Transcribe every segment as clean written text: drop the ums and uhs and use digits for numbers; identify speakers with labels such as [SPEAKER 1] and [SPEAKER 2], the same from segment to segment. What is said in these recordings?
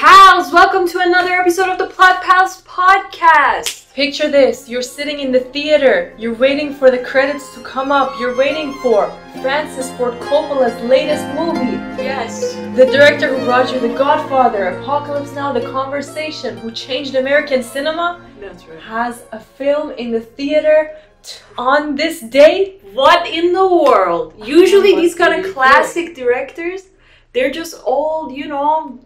[SPEAKER 1] pals! Welcome to another episode of the Plot Pals podcast.
[SPEAKER 2] Picture this, you're sitting in the theater, you're waiting for the credits to come up, you're waiting for Francis Ford Coppola's latest movie.
[SPEAKER 1] Yes.
[SPEAKER 2] The director who brought you The Godfather, Apocalypse Now, The Conversation, who changed American cinema,
[SPEAKER 1] That's right.
[SPEAKER 2] has a film in the theater on this day.
[SPEAKER 1] What in the world? Usually these kind of classic directors, they're just old,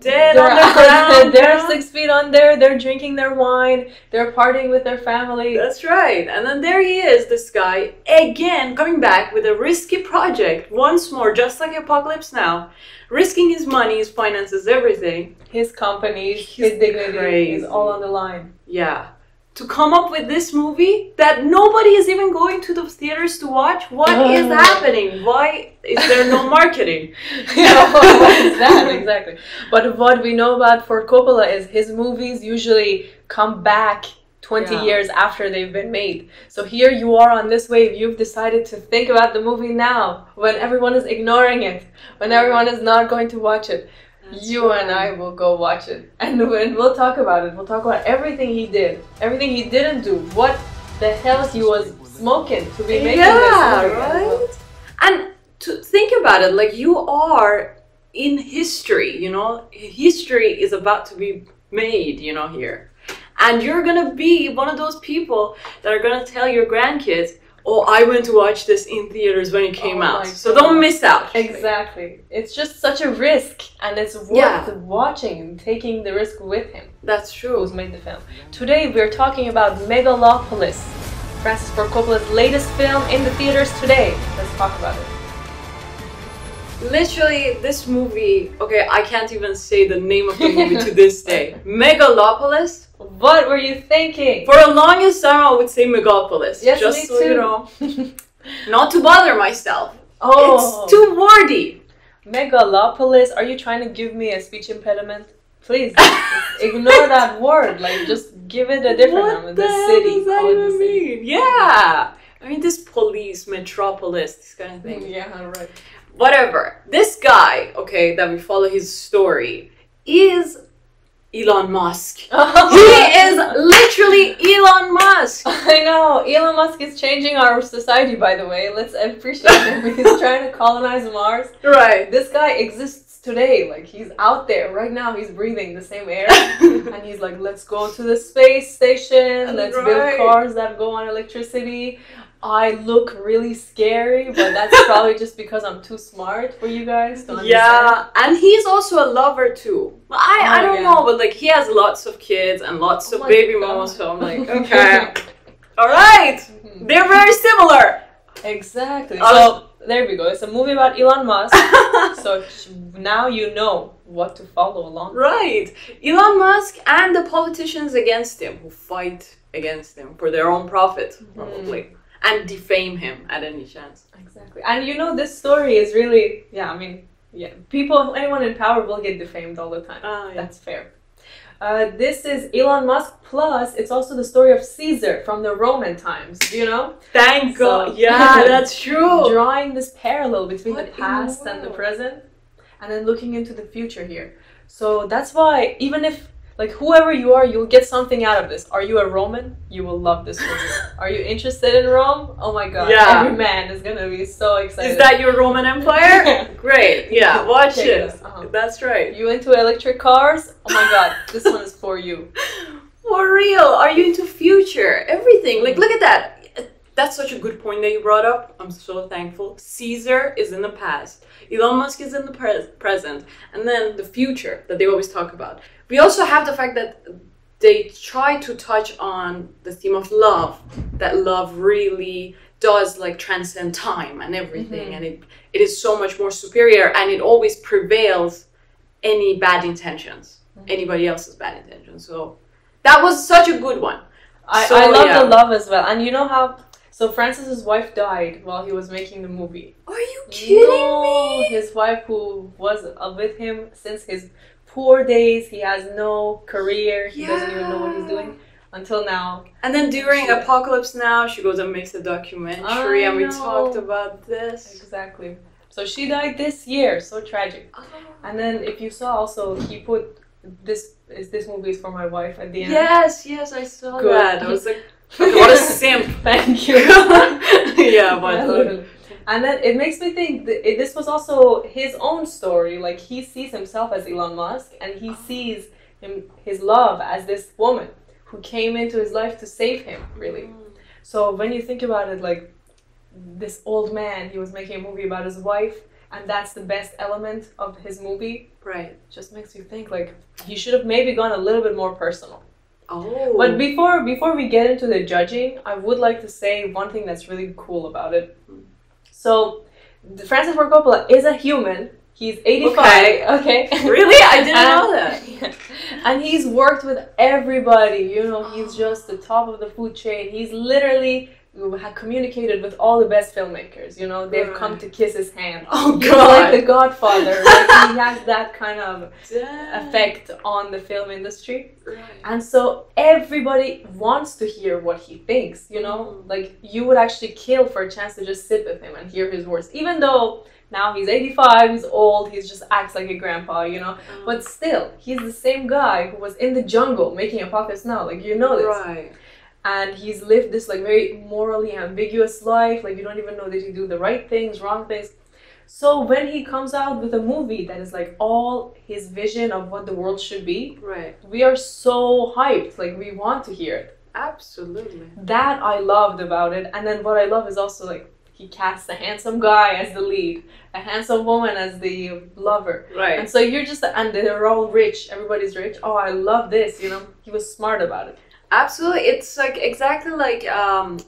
[SPEAKER 1] dead on the ground.
[SPEAKER 2] They're 6 feet under, they're drinking their wine, they're partying with their family.
[SPEAKER 1] That's right. And then there he is, this guy, again, coming back with a risky project. Once more, just like Apocalypse Now. Risking his money, his finances, everything.
[SPEAKER 2] His company, his dignity is all on the line.
[SPEAKER 1] Yeah. To come up with this movie that nobody is even going to the theaters to watch? What is happening? Why is there no marketing?
[SPEAKER 2] What is that? Exactly. But what we know about Ford Coppola is his movies usually come back 20 years after they've been made. So here you are on this wave. You've decided to think about the movie now when everyone is ignoring it, when everyone is not going to watch it. And I will go watch it, and we'll talk about it. We'll talk about everything he did, everything he didn't do, what the hell he was smoking to be making this movie.
[SPEAKER 1] Right? And to think about it, like, you are in history, history is about to be made, here. And you're gonna be one of those people that are gonna tell your grandkids, oh, I went to watch this in theaters when it came out. So don't miss out.
[SPEAKER 2] Exactly. It's just such a risk, and it's worth watching and taking the risk with him.
[SPEAKER 1] That's true.
[SPEAKER 2] Who's made the film. Today we're talking about Megalopolis, Francis Ford Coppola's latest film in the theaters today. Let's talk about it.
[SPEAKER 1] Literally, this movie, okay, I can't even say the name of the movie to this day. Megalopolis.
[SPEAKER 2] What were you thinking?
[SPEAKER 1] For the longest time, I would say Megalopolis.
[SPEAKER 2] Yes,
[SPEAKER 1] just
[SPEAKER 2] me
[SPEAKER 1] so
[SPEAKER 2] too.
[SPEAKER 1] Not to bother myself.
[SPEAKER 2] Oh,
[SPEAKER 1] it's too wordy.
[SPEAKER 2] Megalopolis. Are you trying to give me a speech impediment? Please ignore that word. Like, just give it a different name. The city.
[SPEAKER 1] What does that even mean? Yeah. I mean, this police, metropolis, this kind of thing.
[SPEAKER 2] Yeah, right.
[SPEAKER 1] Whatever. This guy, okay, that we follow his story, is Elon Musk. He is literally Elon Musk.
[SPEAKER 2] I know. Elon Musk is changing our society, by the way. Let's appreciate him. He's trying to colonize Mars.
[SPEAKER 1] Right.
[SPEAKER 2] This guy exists today. Like, he's out there. Right now, he's breathing the same air. And he's like, let's go to the space station. Let's build cars that go on electricity. I look really scary, but that's probably just because I'm too smart for you guys to understand.
[SPEAKER 1] Yeah, and he's also a lover too. I don't know, but like, he has lots of kids and lots of baby mamas, so I'm like, okay, all right, they're very similar.
[SPEAKER 2] Exactly. So there we go. It's a movie about Elon Musk. So now you know what to follow along.
[SPEAKER 1] Right, Elon Musk and the politicians against him who fight against him for their own profit, probably. And defame him at any chance.
[SPEAKER 2] Exactly. And this story is really, people, anyone in power will get defamed all the time. That's fair. This is Elon Musk, plus it's also the story of Caesar from the Roman times,
[SPEAKER 1] Thank God. Yeah, that's true.
[SPEAKER 2] Drawing this parallel between the past and the present, and then looking into the future here. So that's why, even if, like, whoever you are, you'll get something out of this. Are you a Roman? You will love this movie. Are you interested in Rome? Oh my God.
[SPEAKER 1] Yeah.
[SPEAKER 2] Every man is going to be so excited.
[SPEAKER 1] Is that your Roman Empire? Great. Yeah, watch it. That's right.
[SPEAKER 2] You into electric cars? Oh my God. This one is for you.
[SPEAKER 1] For real. Are you into future? Everything. Like, look at that. That's such a good point that you brought up. I'm so thankful. Caesar is in the past. Elon Musk is in the present. And then the future that they always talk about. We also have the fact that they try to touch on the theme of love. That love really does, like, transcend time and everything. And it is so much more superior. And it always prevails any bad intentions. Anybody else's bad intentions. So that was such a good one.
[SPEAKER 2] I love the love as well. And you know how... So Francis's wife died while he was making the movie.
[SPEAKER 1] Are you kidding me?
[SPEAKER 2] His wife, who was with him since his poor days, he has no career. He doesn't even know what he's doing until now.
[SPEAKER 1] And then during Apocalypse Now, she goes and makes a documentary, and we talked about this.
[SPEAKER 2] Exactly. So she died this year. So tragic. And then if you saw also, he put this movie is for my wife at the end.
[SPEAKER 1] Yes, I saw
[SPEAKER 2] Good.
[SPEAKER 1] that. I was like, what a simp.
[SPEAKER 2] Thank you.
[SPEAKER 1] Yeah, but
[SPEAKER 2] Yeah, literally. And then it makes me think that this was also his own story. Like, he sees himself as Elon Musk, and he sees his love as this woman who came into his life to save him, really. So when you think about it, like, this old man, he was making a movie about his wife, and that's the best element of his movie.
[SPEAKER 1] Right.
[SPEAKER 2] Just makes you think, like, he should have maybe gone a little bit more personal.
[SPEAKER 1] Oh.
[SPEAKER 2] But before we get into the judging, I would like to say one thing that's really cool about it. So, Francis Ford Coppola is a human. He's 85. Okay.
[SPEAKER 1] Really? I didn't know that.
[SPEAKER 2] And he's worked with everybody. You know, he's just the top of the food chain. He's literally had communicated with all the best filmmakers. You know, they've come to kiss his hand.
[SPEAKER 1] Oh,
[SPEAKER 2] He's
[SPEAKER 1] God.
[SPEAKER 2] like the Godfather. Like, he has that kind of effect on the film industry.
[SPEAKER 1] Right.
[SPEAKER 2] And so everybody wants to hear what he thinks, you know? Like, you would actually kill for a chance to just sit with him and hear his words. Even though now he's 85, he's old, he just acts like a grandpa, you know? But still, he's the same guy who was in the jungle making Apocalypse Now. Like, you know this.
[SPEAKER 1] Right.
[SPEAKER 2] And he's lived this, like, very morally ambiguous life. Like, you don't even know, did he do the right things, wrong things? So when he comes out with a movie that is, like, all his vision of what the world should be,
[SPEAKER 1] Right.
[SPEAKER 2] we are so hyped. Like, we want to hear it.
[SPEAKER 1] Absolutely.
[SPEAKER 2] That I loved about it. And then what I love is also, like, he casts a handsome guy as the lead, a handsome woman as the lover.
[SPEAKER 1] Right.
[SPEAKER 2] And so you're just, and they're all rich. Everybody's rich. Oh, I love this, you know? He was smart about it.
[SPEAKER 1] Absolutely. It's like exactly like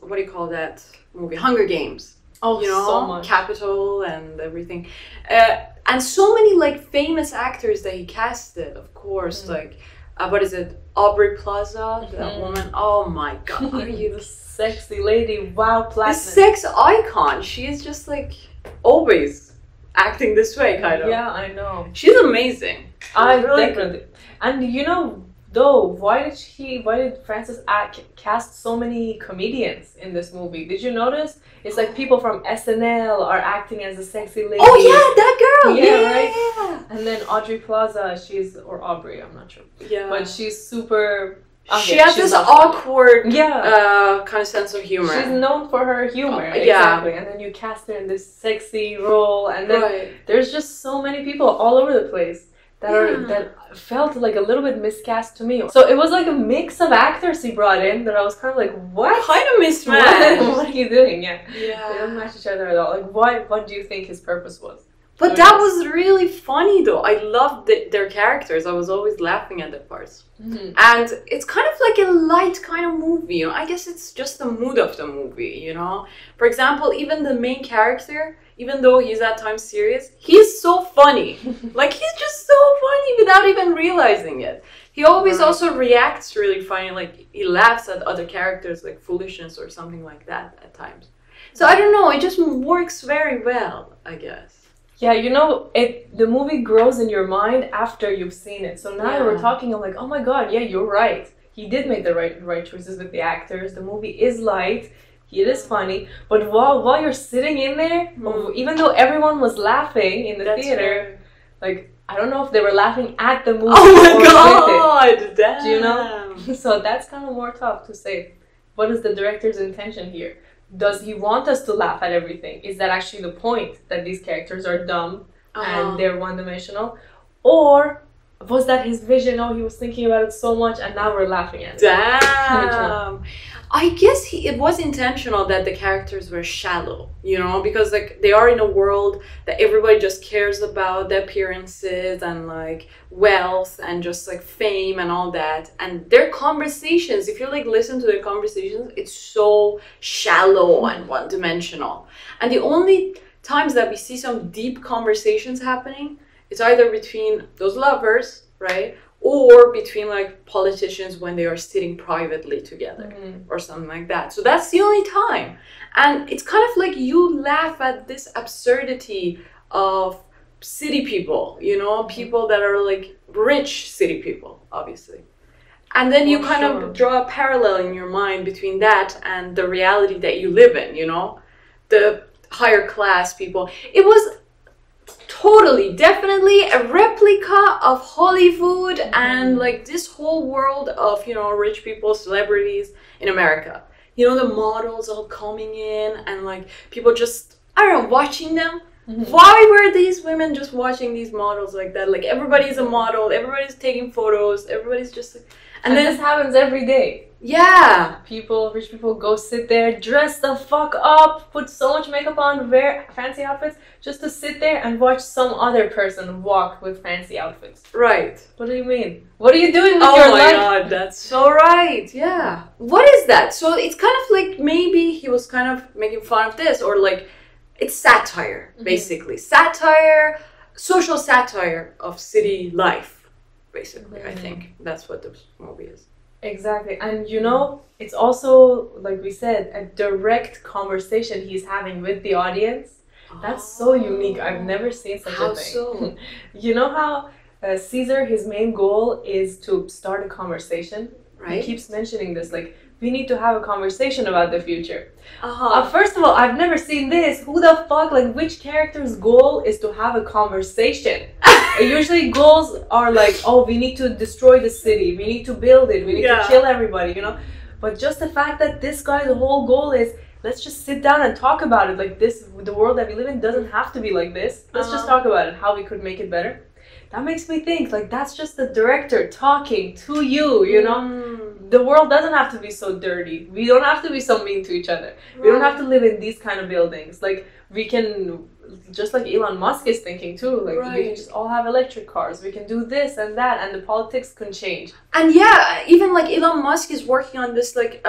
[SPEAKER 1] what do you call that movie? Hunger Games.
[SPEAKER 2] Oh,
[SPEAKER 1] you know,
[SPEAKER 2] so much.
[SPEAKER 1] Capital and everything. And so many like famous actors that he casted, of course, like what is it? Aubrey Plaza, that woman. Oh my God, are you
[SPEAKER 2] the sexy lady? Wow,
[SPEAKER 1] the
[SPEAKER 2] platinum.
[SPEAKER 1] sex icon? She is just like always acting this way, kind of.
[SPEAKER 2] Yeah, I know.
[SPEAKER 1] She's amazing.
[SPEAKER 2] I
[SPEAKER 1] really
[SPEAKER 2] definitely. And you know, though, why did Francis cast so many comedians in this movie? Did you notice? It's like people from SNL are acting as a sexy lady.
[SPEAKER 1] Oh yeah, that girl.
[SPEAKER 2] Yeah, right. And then Aubrey Plaza, or Aubrey, I'm not sure.
[SPEAKER 1] Yeah.
[SPEAKER 2] But she's super.
[SPEAKER 1] She has this awkward,
[SPEAKER 2] yeah,
[SPEAKER 1] kind of sense of humor.
[SPEAKER 2] She's known for her humor,
[SPEAKER 1] yeah.
[SPEAKER 2] exactly. And then you cast her in this sexy role, and then there's just so many people all over the place that felt like a little bit miscast to me. So it was like a mix of actors he brought in that I was kind of like, what?
[SPEAKER 1] Kind of mismatched.
[SPEAKER 2] What are you doing? Yeah.
[SPEAKER 1] Yeah.
[SPEAKER 2] They don't match each other at all. Like, what do you think his purpose was?
[SPEAKER 1] But that was really funny though. I loved their characters. I was always laughing at their parts. And it's kind of like a light kind of movie, you know. I guess it's just the mood of the movie, you know. For example, even the main character, even though he's at times serious, he's so funny. Like, he's just so funny without even realizing it. He always also reacts really funny. Like, he laughs at other characters, like foolishness or something like that at times. So I don't know, it just works very well, I guess.
[SPEAKER 2] Yeah, you know, the movie grows in your mind after you've seen it. So now that we're talking, I'm like, oh my God, yeah, you're right. He did make the right choices with the actors. The movie is light. It is funny. But while you're sitting in there, even though everyone was laughing in the theater, like, I don't know if they were laughing at the movie.
[SPEAKER 1] Oh my
[SPEAKER 2] or
[SPEAKER 1] God!
[SPEAKER 2] with it. Do you know? So that's kind of more tough to say. What is the director's intention here? Does he want us to laugh at everything? Is that actually the point, that these characters are dumb and they're one-dimensional? Or was that his vision? Oh, he was thinking about it so much and now we're laughing at it.
[SPEAKER 1] Damn! I guess it was intentional that the characters were shallow, you know, because like they are in a world that everybody just cares about the appearances and like wealth and just like fame and all that. And their conversations, if you like listen to their conversations, it's so shallow and one-dimensional. And the only times that we see some deep conversations happening, it's either between those lovers, right? Or between like politicians when they are sitting privately together or something like that. So that's the only time. And it's kind of like you laugh at this absurdity of city people, you know, people that are like rich city people, obviously. And then you kind of draw a parallel in your mind between that and the reality that you live in, you know, the higher class people. It was totally, definitely a replica of Hollywood and like this whole world of, you know, rich people, celebrities in America. You know, the models all coming in and like people just, I don't know, watching them. Why were these women just watching these models like that? Like everybody's a model, everybody's taking photos, everybody's just like,
[SPEAKER 2] and then this happens every day.
[SPEAKER 1] Yeah.
[SPEAKER 2] Rich people go sit there, dress the fuck up, put so much makeup on, wear fancy outfits, just to sit there and watch some other person walk with fancy outfits.
[SPEAKER 1] Right.
[SPEAKER 2] What do you mean? What are you doing with your life?
[SPEAKER 1] Oh my god, that's so right. Yeah. What is that? So it's kind of like maybe he was kind of making fun of this, or like it's satire, basically. Satire, social satire of city life, basically. I think that's what this movie is.
[SPEAKER 2] Exactly. And you know, it's also, like we said, a direct conversation he's having with the audience. That's so unique. I've never seen such a thing.
[SPEAKER 1] So?
[SPEAKER 2] You know how Caesar, his main goal is to start a conversation?
[SPEAKER 1] Right.
[SPEAKER 2] He keeps mentioning this, like, we need to have a conversation about the future.
[SPEAKER 1] Uh-huh.
[SPEAKER 2] First of all, I've never seen this. Who the fuck, like, which character's goal is to have a conversation? Usually goals are like, oh, we need to destroy the city, we need to build it, we need to kill everybody, you know? But just the fact that this guy's whole goal is, let's just sit down and talk about it. Like this, the world that we live in doesn't have to be like this. Let's just talk about it, how we could make it better. That makes me think, like, that's just the director talking to you, you know? The world doesn't have to be so dirty. We don't have to be so mean to each other. We don't have to live in these kind of buildings. Like, we can, just like Elon Musk is thinking too, like, we can just all have electric cars. We can do this and that, and the politics can change.
[SPEAKER 1] And yeah, even like Elon Musk is working on this like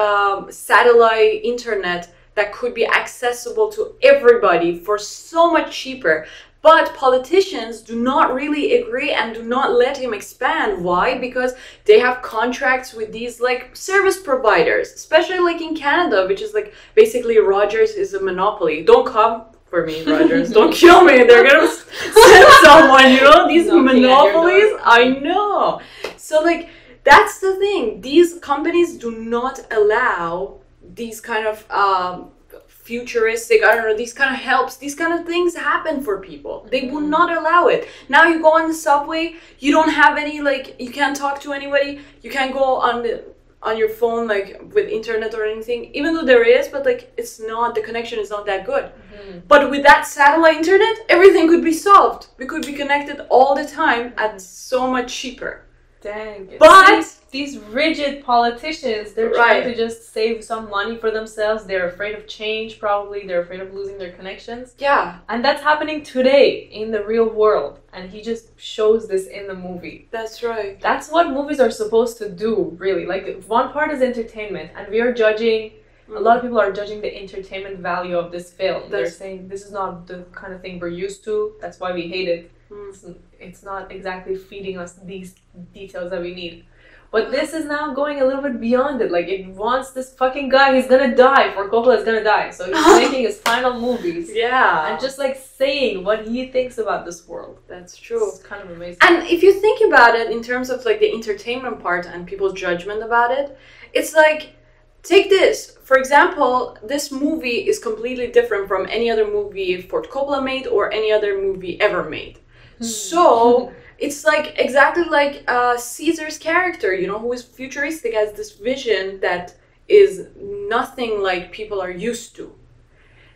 [SPEAKER 1] satellite internet that could be accessible to everybody for so much cheaper. But politicians do not really agree and do not let him expand. Why? Because they have contracts with these like service providers, especially like in Canada, which is like basically Rogers is a monopoly. Don't come for me, Rogers. Don't kill me. They're gonna send someone, you know? These monopolies, I know. So like that's the thing. These companies do not allow these kind of futuristic, I don't know, these kind of helps, these kind of things happen for people. They will not allow it. Now you go on the subway, you don't have any, like, you can't talk to anybody, you can't go on your phone, like, with internet or anything, even though there is, but, like, it's not, the connection is not that good. But with that satellite internet, everything could be solved. We could be connected all the time at so much cheaper.
[SPEAKER 2] Dang.
[SPEAKER 1] But
[SPEAKER 2] these rigid politicians, they're trying to just save some money for themselves. They're afraid of change, probably. They're afraid of losing their connections.
[SPEAKER 1] Yeah.
[SPEAKER 2] And that's happening today in the real world. And he just shows this in the movie.
[SPEAKER 1] That's right.
[SPEAKER 2] That's what movies are supposed to do, really. Like, one part is entertainment. And we are judging, a lot of people are judging the entertainment value of this film. They're saying, this is not the kind of thing we're used to. That's why we hate it. It's not exactly feeding us these details that we need. But this is now going a little bit beyond it. Like, it wants this fucking guy, he's gonna die, for Coppola is gonna die. So he's making his final movies.
[SPEAKER 1] Yeah.
[SPEAKER 2] And just like saying what he thinks about this world.
[SPEAKER 1] That's true.
[SPEAKER 2] It's kind of amazing.
[SPEAKER 1] And if you think about it in terms of like the entertainment part and people's judgment about it, it's like, take this. For example, this movie is completely different from any other movie Ford Coppola made or any other movie ever made. So it's like exactly like Caesar's character, you know, who is futuristic, has this vision that is nothing like people are used to.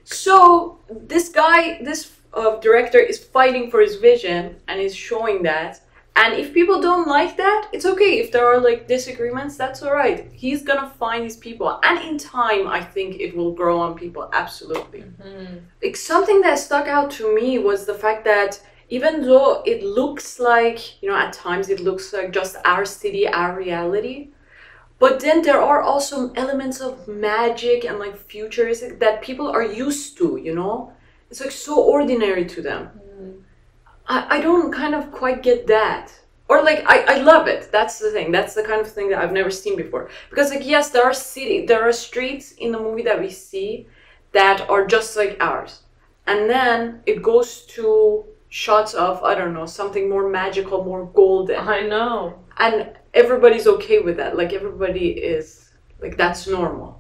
[SPEAKER 1] So this guy, this director is fighting for his vision and is showing that. And if people don't like that, it's okay. If there are like disagreements, that's all right. He's gonna find these people, and in time, I think it will grow on people. Absolutely. Like something that stuck out to me was the fact that even though it looks like, you know, at times it looks like just our city, our reality, but then there are also elements of magic and like futuristic that people are used to, you know? It's like so ordinary to them. I don't kind of quite get that. Or like, I love it. That's the thing. That's the kind of thing that I've never seen before. Because like, yes, there are streets in the movie that we see that are just like ours. And then it goes to shots of, I don't know, something more magical, more golden.
[SPEAKER 2] I know.
[SPEAKER 1] And everybody's okay with that. Like everybody is, like that's normal.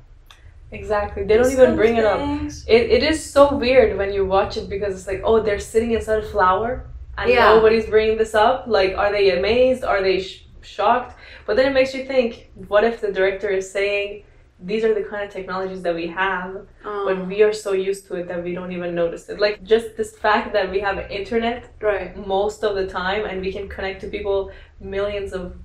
[SPEAKER 2] Exactly. They don't even bring it up. It is so weird when you watch it because it's like, oh, they're sitting inside a flower and nobody's bringing this up. Like, are they amazed? Are they shocked? But then it makes you think, what if the director is saying, these are the kind of technologies that we have, but we are so used to it that we don't even notice it. Like, just this fact that we have internet most of the time and we can connect to people millions of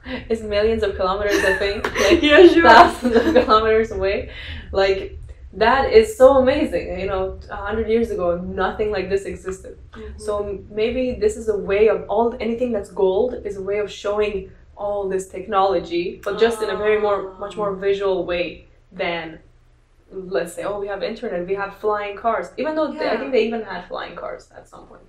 [SPEAKER 2] kilometers, I think. Like, thousands of kilometers away. Like, that is so amazing. You know, 100 years ago, nothing like this existed. So maybe this is a way of anything that's gold is a way of showing all this technology, but just in a much more visual way than, let's say, oh, we have internet, we have flying cars. Even though I think they even had flying cars at some point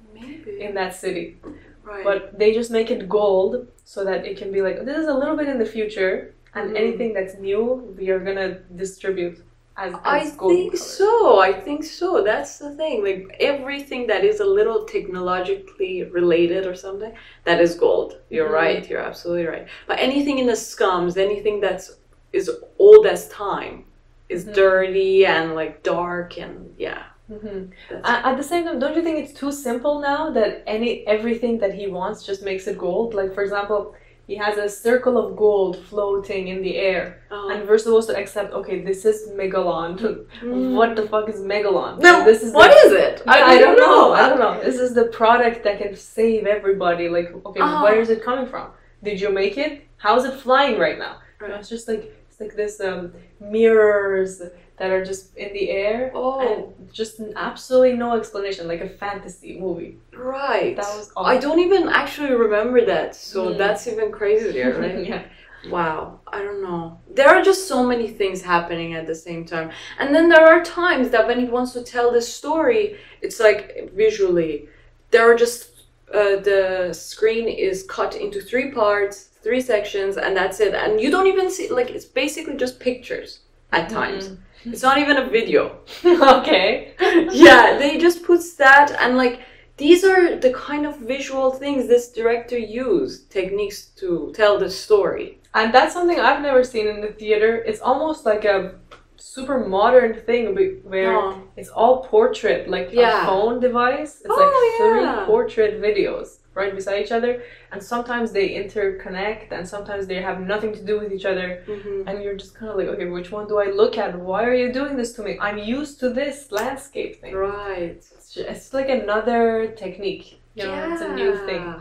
[SPEAKER 2] in that city. Right. But they just make it gold so that it can be like, this is a little bit in the future, and anything that's new, we are gonna distribute as gold.
[SPEAKER 1] I think so. That's the thing. Like, everything that is a little technologically related or something, that is gold. You're right. You're absolutely right. But anything in the scums, anything is old as time, is dirty and like dark and
[SPEAKER 2] At the same time, don't you think it's too simple now that everything that he wants just makes it gold? Like, for example, he has a circle of gold floating in the air, and we're supposed to accept, okay, this is Megalon. What the fuck is Megalon?
[SPEAKER 1] No, what is it?
[SPEAKER 2] I don't know. I don't know. This is the product that can save everybody. Like, okay, where is it coming from? Did you make it? How is it flying right now? Right. It's just like this mirrors that are just in the air, and just absolutely no explanation, like a fantasy movie.
[SPEAKER 1] Right.
[SPEAKER 2] That was awesome.
[SPEAKER 1] I don't even actually remember that, so that's even crazier, right? Wow, I don't know. There are just so many things happening at the same time. And then there are times that when he wants to tell this story, it's like visually, there are just, the screen is cut into 3 parts, 3 sections, and that's it. And you don't even see, like, it's basically just pictures at times. It's not even a video.
[SPEAKER 2] Okay.
[SPEAKER 1] Yeah, they just put that, and like, these are the kind of visual things this director used, techniques to tell the story.
[SPEAKER 2] And that's something I've never seen in the theater. It's almost like a super modern thing where it's all portrait, like a phone device. It's like 3 portrait videos right beside each other, and sometimes they interconnect and sometimes they have nothing to do with each other, and you're just kind of like, okay, which one do I look at? Why are you doing this to me? I'm used to this landscape thing.
[SPEAKER 1] Right.
[SPEAKER 2] It's like another technique, you know. It's a new thing.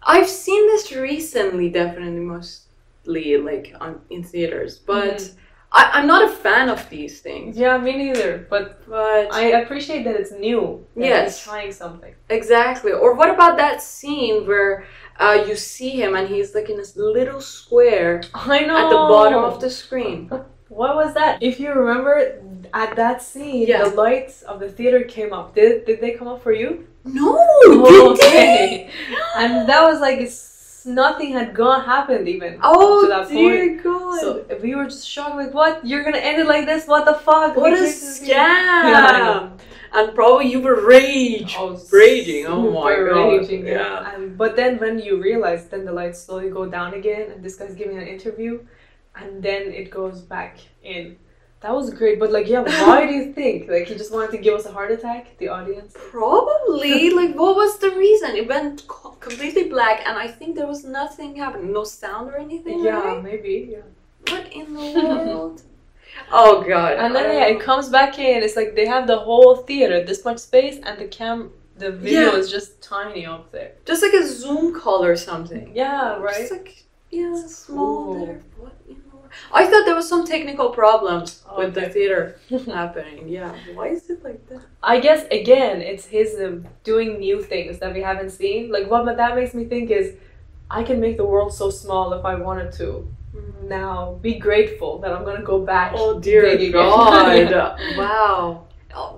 [SPEAKER 1] I've seen this recently, definitely, mostly like in theaters, but I'm not a fan of these things.
[SPEAKER 2] Yeah, me neither. But I appreciate that it's new. That he's trying something.
[SPEAKER 1] Exactly. Or what about that scene where you see him and he's like in this little square
[SPEAKER 2] at
[SPEAKER 1] the bottom of the screen?
[SPEAKER 2] What was that? If you remember, at that scene, the lights of the theater came up. Did they come up for you?
[SPEAKER 1] No.
[SPEAKER 2] Okay. And that was like nothing had happened even up to that point. Oh dear God! So we were just shocked, like, what? You're gonna end it like this? What the fuck?
[SPEAKER 1] What a scam! And probably you were raging. Oh my God!
[SPEAKER 2] Raging, but then when you realize, then the lights slowly go down again, and this guy's giving an interview, and then it goes back in. That was great, but like, why do you think? Like, he just wanted to give us a heart attack, the audience?
[SPEAKER 1] Probably. Like, what was the reason? It went completely black, and I think there was nothing happening. No sound or anything, right?
[SPEAKER 2] Maybe,
[SPEAKER 1] What in the world? Oh, God.
[SPEAKER 2] And then, it comes back in. It's like they have the whole theater, this much space, and the video is just tiny up there.
[SPEAKER 1] Just like a Zoom call or something.
[SPEAKER 2] Yeah, right?
[SPEAKER 1] Just like, small there. What in the world? I thought there was some technical problems with the theater happening. Yeah, why is it like that?
[SPEAKER 2] I guess, again, it's his doing new things that we haven't seen. Like, what that makes me think is, I can make the world so small if I wanted to. Now, be grateful that I'm gonna go back.
[SPEAKER 1] Oh dear God! Wow.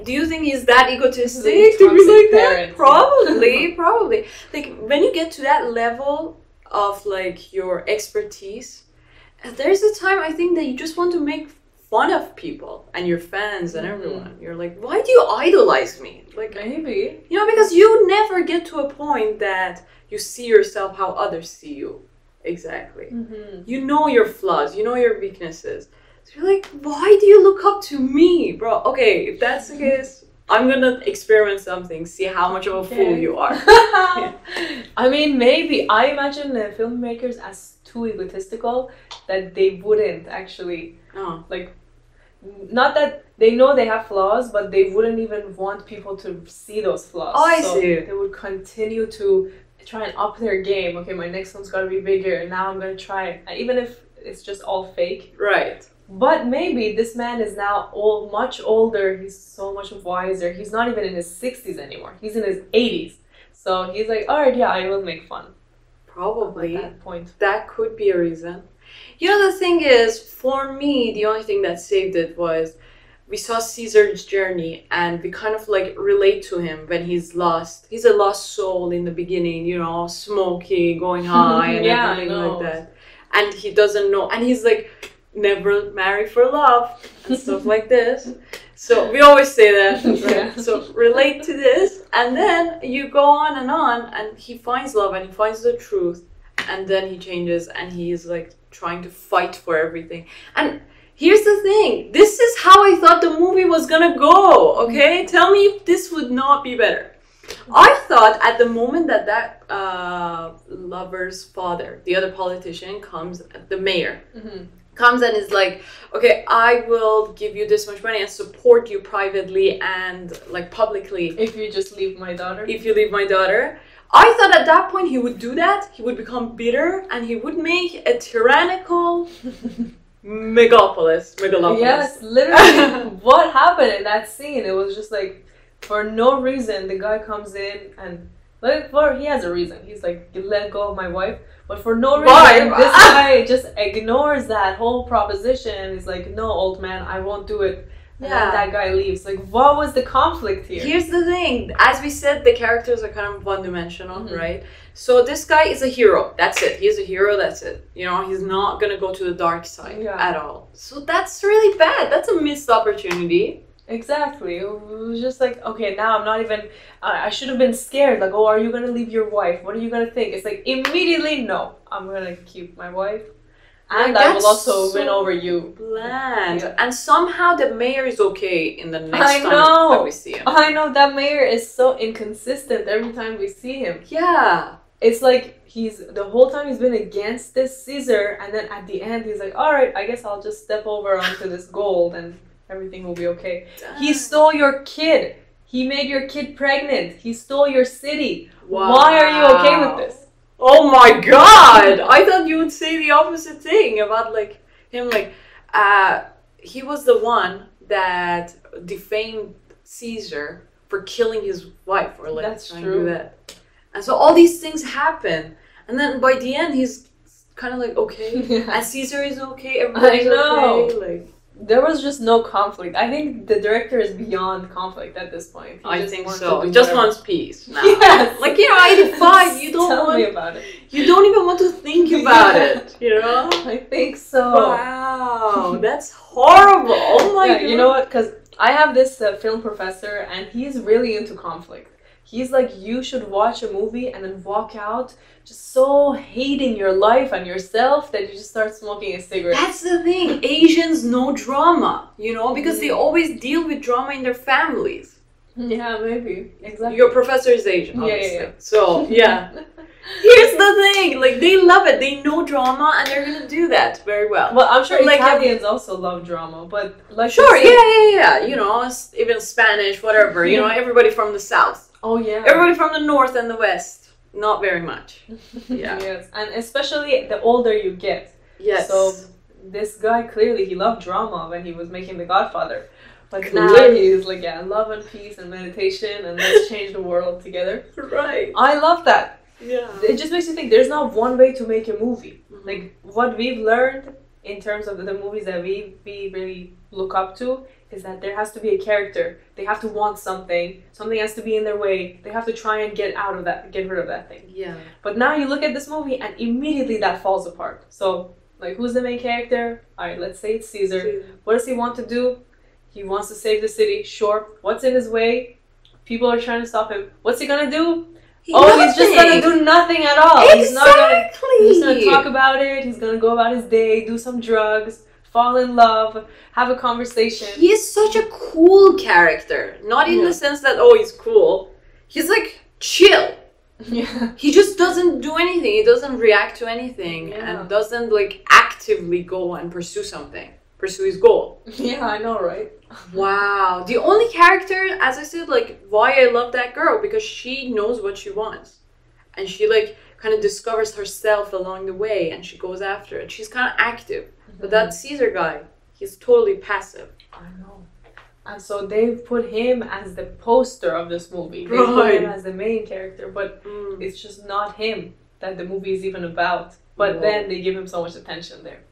[SPEAKER 1] Do you think he's that egotistic to be like that? Probably. Like, when you get to that level of like your expertise, there's a time I think that you just want to make fun of people and your fans and everyone. You're like, why do you idolize me? Like,
[SPEAKER 2] maybe,
[SPEAKER 1] because you never get to a point that you see yourself how others see you. Exactly. You know your flaws, you know your weaknesses. So you're like, why do you look up to me, bro? Okay, if that's the case, I'm gonna experiment something, see how much of a fool you are. Yeah.
[SPEAKER 2] I mean, maybe. I imagine the filmmakers as too egotistical that they wouldn't actually, like, not that they know they have flaws, but they wouldn't even want people to see those flaws.
[SPEAKER 1] Oh, I
[SPEAKER 2] so
[SPEAKER 1] see.
[SPEAKER 2] They would continue to try and up their game. Okay, my next one's gotta be bigger, and now I'm gonna try, even if it's just all fake.
[SPEAKER 1] Right.
[SPEAKER 2] But maybe this man is now much older. He's so much wiser. He's not even in his 60s anymore. He's in his 80s. So he's like, all right, yeah, I will make fun.
[SPEAKER 1] Probably.
[SPEAKER 2] At that point.
[SPEAKER 1] That could be a reason. You know, the thing is, for me, the only thing that saved it was we saw Caesar's journey and we kind of like relate to him when he's lost. He's a lost soul in the beginning, you know, smoking, going high and everything like that. And he doesn't know. And he's like, never marry for love and stuff like this. So we always say that. Right? So relate to this, and then you go on, and he finds love and he finds the truth, and then he changes and he's like trying to fight for everything. And here's the thing, this is how I thought the movie was gonna go, okay? Tell me if this would not be better. I thought at the moment that lover's father, the other politician, comes, the mayor, comes and is like, okay, I will give you this much money and support you privately and like publicly.
[SPEAKER 2] If you just leave my daughter.
[SPEAKER 1] If you leave my daughter. I thought at that point he would do that. He would become bitter and he would make a tyrannical Megalopolis.
[SPEAKER 2] Yes, literally. What happened in that scene? It was just like, for no reason, the guy comes in and, he has a reason. He's like, you let go of my wife. But for no reason, this guy just ignores that whole proposition. He's like, no, old man, I won't do it. And then that guy leaves. Like, what was the conflict here?
[SPEAKER 1] Here's the thing. As we said, the characters are kind of one-dimensional, right? So this guy is a hero. That's it. He's a hero. That's it. You know, he's not going to go to the dark side at all. So that's really bad. That's a missed opportunity.
[SPEAKER 2] Exactly. It was just like, okay, now I'm not even, I should have been scared. Like, oh, are you going to leave your wife? What are you going to think? It's like, immediately, no. I'm going to keep my wife. And I will also win over you.
[SPEAKER 1] Bland. Yeah. And somehow the mayor is okay in the next time that we see him.
[SPEAKER 2] I know, that mayor is so inconsistent every time we see him.
[SPEAKER 1] Yeah.
[SPEAKER 2] It's like the whole time he's been against this Caesar, and then at the end he's like, alright, I guess I'll just step over onto this gold and everything will be okay. He stole your kid. He made your kid pregnant. He stole your city. Wow. Why are you okay with this?
[SPEAKER 1] Oh my god! I thought you would say the opposite thing about like him, like he was the one that defamed Caesar for killing his wife, or like trying to do that. And so all these things happen, and then by the end he's kind of like okay, and Caesar is okay, everybody's okay. Like,
[SPEAKER 2] there was just no conflict. I think the director is beyond conflict at this point.
[SPEAKER 1] I think so. He just wants peace now.
[SPEAKER 2] Yes.
[SPEAKER 1] Like, you know, 85, you don't
[SPEAKER 2] Tell me about it.
[SPEAKER 1] You don't even want to think about it, you know?
[SPEAKER 2] I think so.
[SPEAKER 1] Wow, that's horrible. Oh my god.
[SPEAKER 2] You know what? Because I have this film professor and he's really into conflict. He's like, you should watch a movie and then walk out just so hating your life and yourself that you just start smoking a cigarette.
[SPEAKER 1] That's the thing. Asians know drama, you know, because they always deal with drama in their families.
[SPEAKER 2] Yeah, maybe. Exactly.
[SPEAKER 1] Your professor is Asian, obviously.
[SPEAKER 2] Yeah.
[SPEAKER 1] So, yeah. Here's the thing. Like, they love it. They know drama and they're going to do that very well.
[SPEAKER 2] Well, I'm sure like, Italians also love drama, but like...
[SPEAKER 1] Sure, yeah. You know, even Spanish, whatever. You know, everybody from the South.
[SPEAKER 2] Oh, yeah.
[SPEAKER 1] Everybody from the North and the West. Not very much. Yeah.
[SPEAKER 2] Yes, and especially the older you get.
[SPEAKER 1] Yes.
[SPEAKER 2] So this guy, clearly, he loved drama when he was making The Godfather. But now he's like, yeah, love and peace and meditation and let's change the world together.
[SPEAKER 1] Right.
[SPEAKER 2] I love that.
[SPEAKER 1] Yeah.
[SPEAKER 2] It just makes you think there's not one way to make a movie. Like, what we've learned in terms of the movies that we really look up to is that there has to be a character. They have to want something. Something has to be in their way. They have to try and get rid of that thing.
[SPEAKER 1] Yeah.
[SPEAKER 2] But now you look at this movie and immediately that falls apart. So, like, who's the main character? Alright, let's say it's Caesar. What does he want to do? He wants to save the city. Sure. What's in his way? People are trying to stop him. What's he gonna do? He's just gonna do nothing at all.
[SPEAKER 1] Exactly.
[SPEAKER 2] He's just gonna talk about it. He's gonna go about his day, do some drugs, fall in love, have a conversation.
[SPEAKER 1] He is such a cool character. Not in the sense that, oh, he's cool. He's like chill.
[SPEAKER 2] Yeah.
[SPEAKER 1] He just doesn't do anything. He doesn't react to anything and doesn't like actively go and pursue something. Pursue his goal.
[SPEAKER 2] Yeah, I know, right?
[SPEAKER 1] Wow. The only character, as I said, like why I love that girl, because she knows what she wants. And she like kind of discovers herself along the way and she goes after it. She's kind of active. But that Caesar guy, he's totally passive.
[SPEAKER 2] I know. And so they've put him as the poster of this movie. They
[SPEAKER 1] Right.
[SPEAKER 2] put him as the main character, but it's just not him that the movie is even about. But then they give him so much attention there.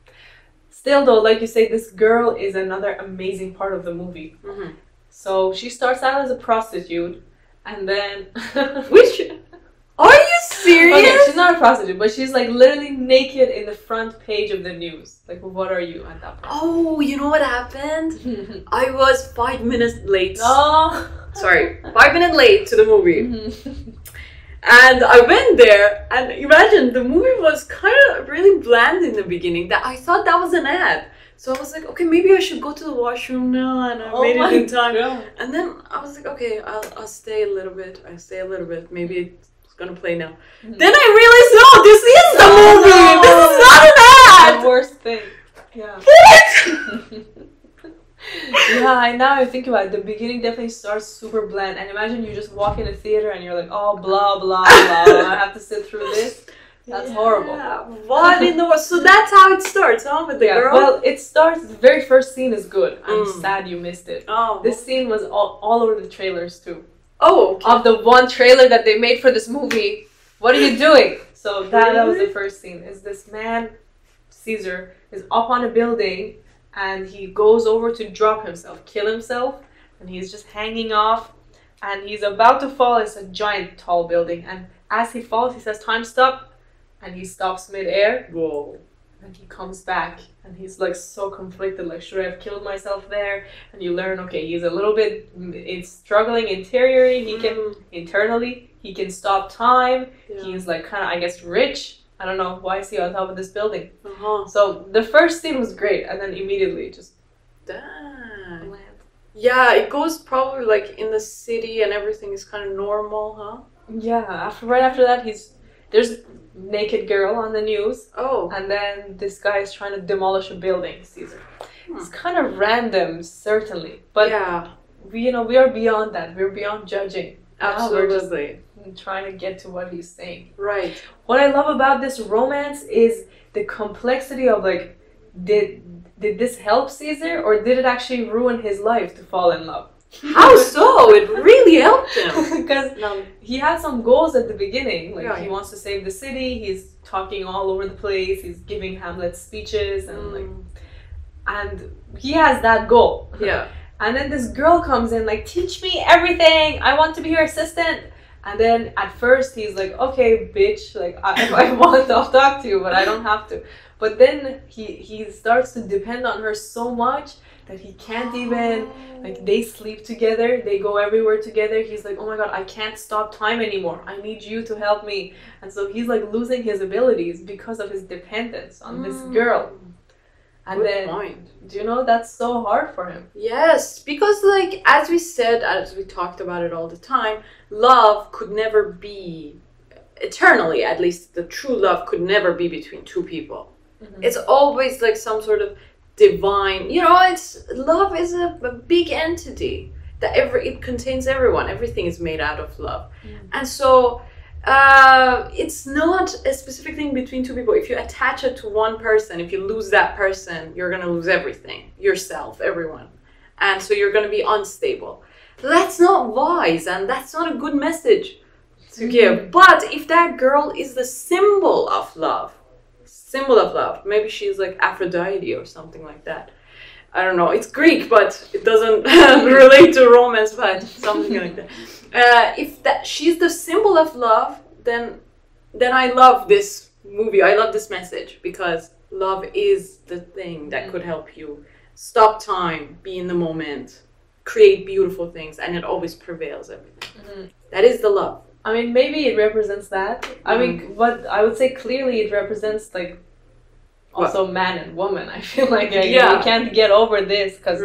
[SPEAKER 2] Still though, like you say, this girl is another amazing part of the movie.
[SPEAKER 1] Mm-hmm.
[SPEAKER 2] So she starts out as a prostitute and then...
[SPEAKER 1] Which... Are you serious?
[SPEAKER 2] Okay, she's not a prostitute, but she's like literally naked in the front page of the news. Like, what are you at that point?
[SPEAKER 1] Oh, you know what happened? I was 5 minutes late.
[SPEAKER 2] Oh.
[SPEAKER 1] Sorry, 5 minutes late to the movie. And I went there, and imagine, the movie was kind of really bland in the beginning. That I thought that was an ad. So I was like, okay, maybe I should go to the washroom now, and I made it in time. God. And then I was like, okay, I'll stay a little bit. Maybe it's gonna play now. Then I realized, no, this is the movie. This is not an ad.
[SPEAKER 2] The worst thing. Yeah. Yeah, now I think about it, the beginning definitely starts super bland. And imagine you just walk in a theater and you're like, oh, blah, blah, blah. I have to sit through this. That's horrible.
[SPEAKER 1] What in the world? So that's how it starts, huh? With the girl?
[SPEAKER 2] Well, it starts, the very first scene is good. I'm sad you missed it.
[SPEAKER 1] Oh.
[SPEAKER 2] This scene was all over the trailers too.
[SPEAKER 1] Oh, okay.
[SPEAKER 2] Of the one trailer that they made for this movie. What are you doing? So that was the first scene. Is this man, Caesar, is up on a building and he goes over to drop himself, kill himself, and he's just hanging off and he's about to fall. It's a giant tall building, and as he falls he says, time stop, and he stops mid-air.
[SPEAKER 1] Whoa.
[SPEAKER 2] And he comes back and he's like so conflicted, like, should I have killed myself there? And you learn, okay, he's a little bit struggling interiorly. He can internally, he can stop time. He's like kind of, I guess, rich. I don't know, why is he on top of this building? So the first scene was great, and then immediately just
[SPEAKER 1] damn. Yeah, it goes probably like in the city and everything is kind of normal, huh?
[SPEAKER 2] Yeah, right after that there's naked girl on the news.
[SPEAKER 1] Oh.
[SPEAKER 2] And then this guy is trying to demolish a building, Caesar. It's kind of random, certainly. But we are beyond that. We're beyond judging.
[SPEAKER 1] Absolutely.
[SPEAKER 2] We're just trying to get to what he's saying.
[SPEAKER 1] Right.
[SPEAKER 2] What I love about this romance is the complexity of like, did this help Caesar, or did it actually ruin his life to fall in love?
[SPEAKER 1] How so? It really helped him.
[SPEAKER 2] Because he had some goals at the beginning. Like he wants to save the city. He's talking all over the place. He's giving Hamlet speeches and and he has that goal.
[SPEAKER 1] Yeah.
[SPEAKER 2] And then this girl comes in like, teach me everything. I want to be your assistant. And then at first he's like, okay, bitch. Like if I want, I'll talk to you, but I don't have to. But then he starts to depend on her so much that he can't even, like, they sleep together, they go everywhere together. He's like, oh my god, I can't stop time anymore. I need you to help me. And so he's like losing his abilities because of his dependence on this girl. And
[SPEAKER 1] Good point.
[SPEAKER 2] Do you know, that's so hard for him.
[SPEAKER 1] Yes, because like, as we talked about it all the time, love could never be, eternally at least, the true love could never be between two people. It's always like some sort of divine, love is a big entity that it contains everyone. Everything is made out of love. And so it's not a specific thing between two people. If you attach it to one person, if you lose that person, you're going to lose everything, yourself, everyone. And so you're going to be unstable. That's not wise, and that's not a good message to give. But if that girl is the symbol of love, maybe she's like Aphrodite or something like that. I don't know, it's Greek, but it doesn't relate to romance, but something like that. If she's the symbol of love, then I love this movie. I love this message, because love is the thing that could help you stop time, be in the moment, create beautiful things, and it always prevails everything. That is the love.
[SPEAKER 2] I mean, maybe it represents that. I mean, what I would say clearly it represents, like, also man and woman. I feel like we can't get over this because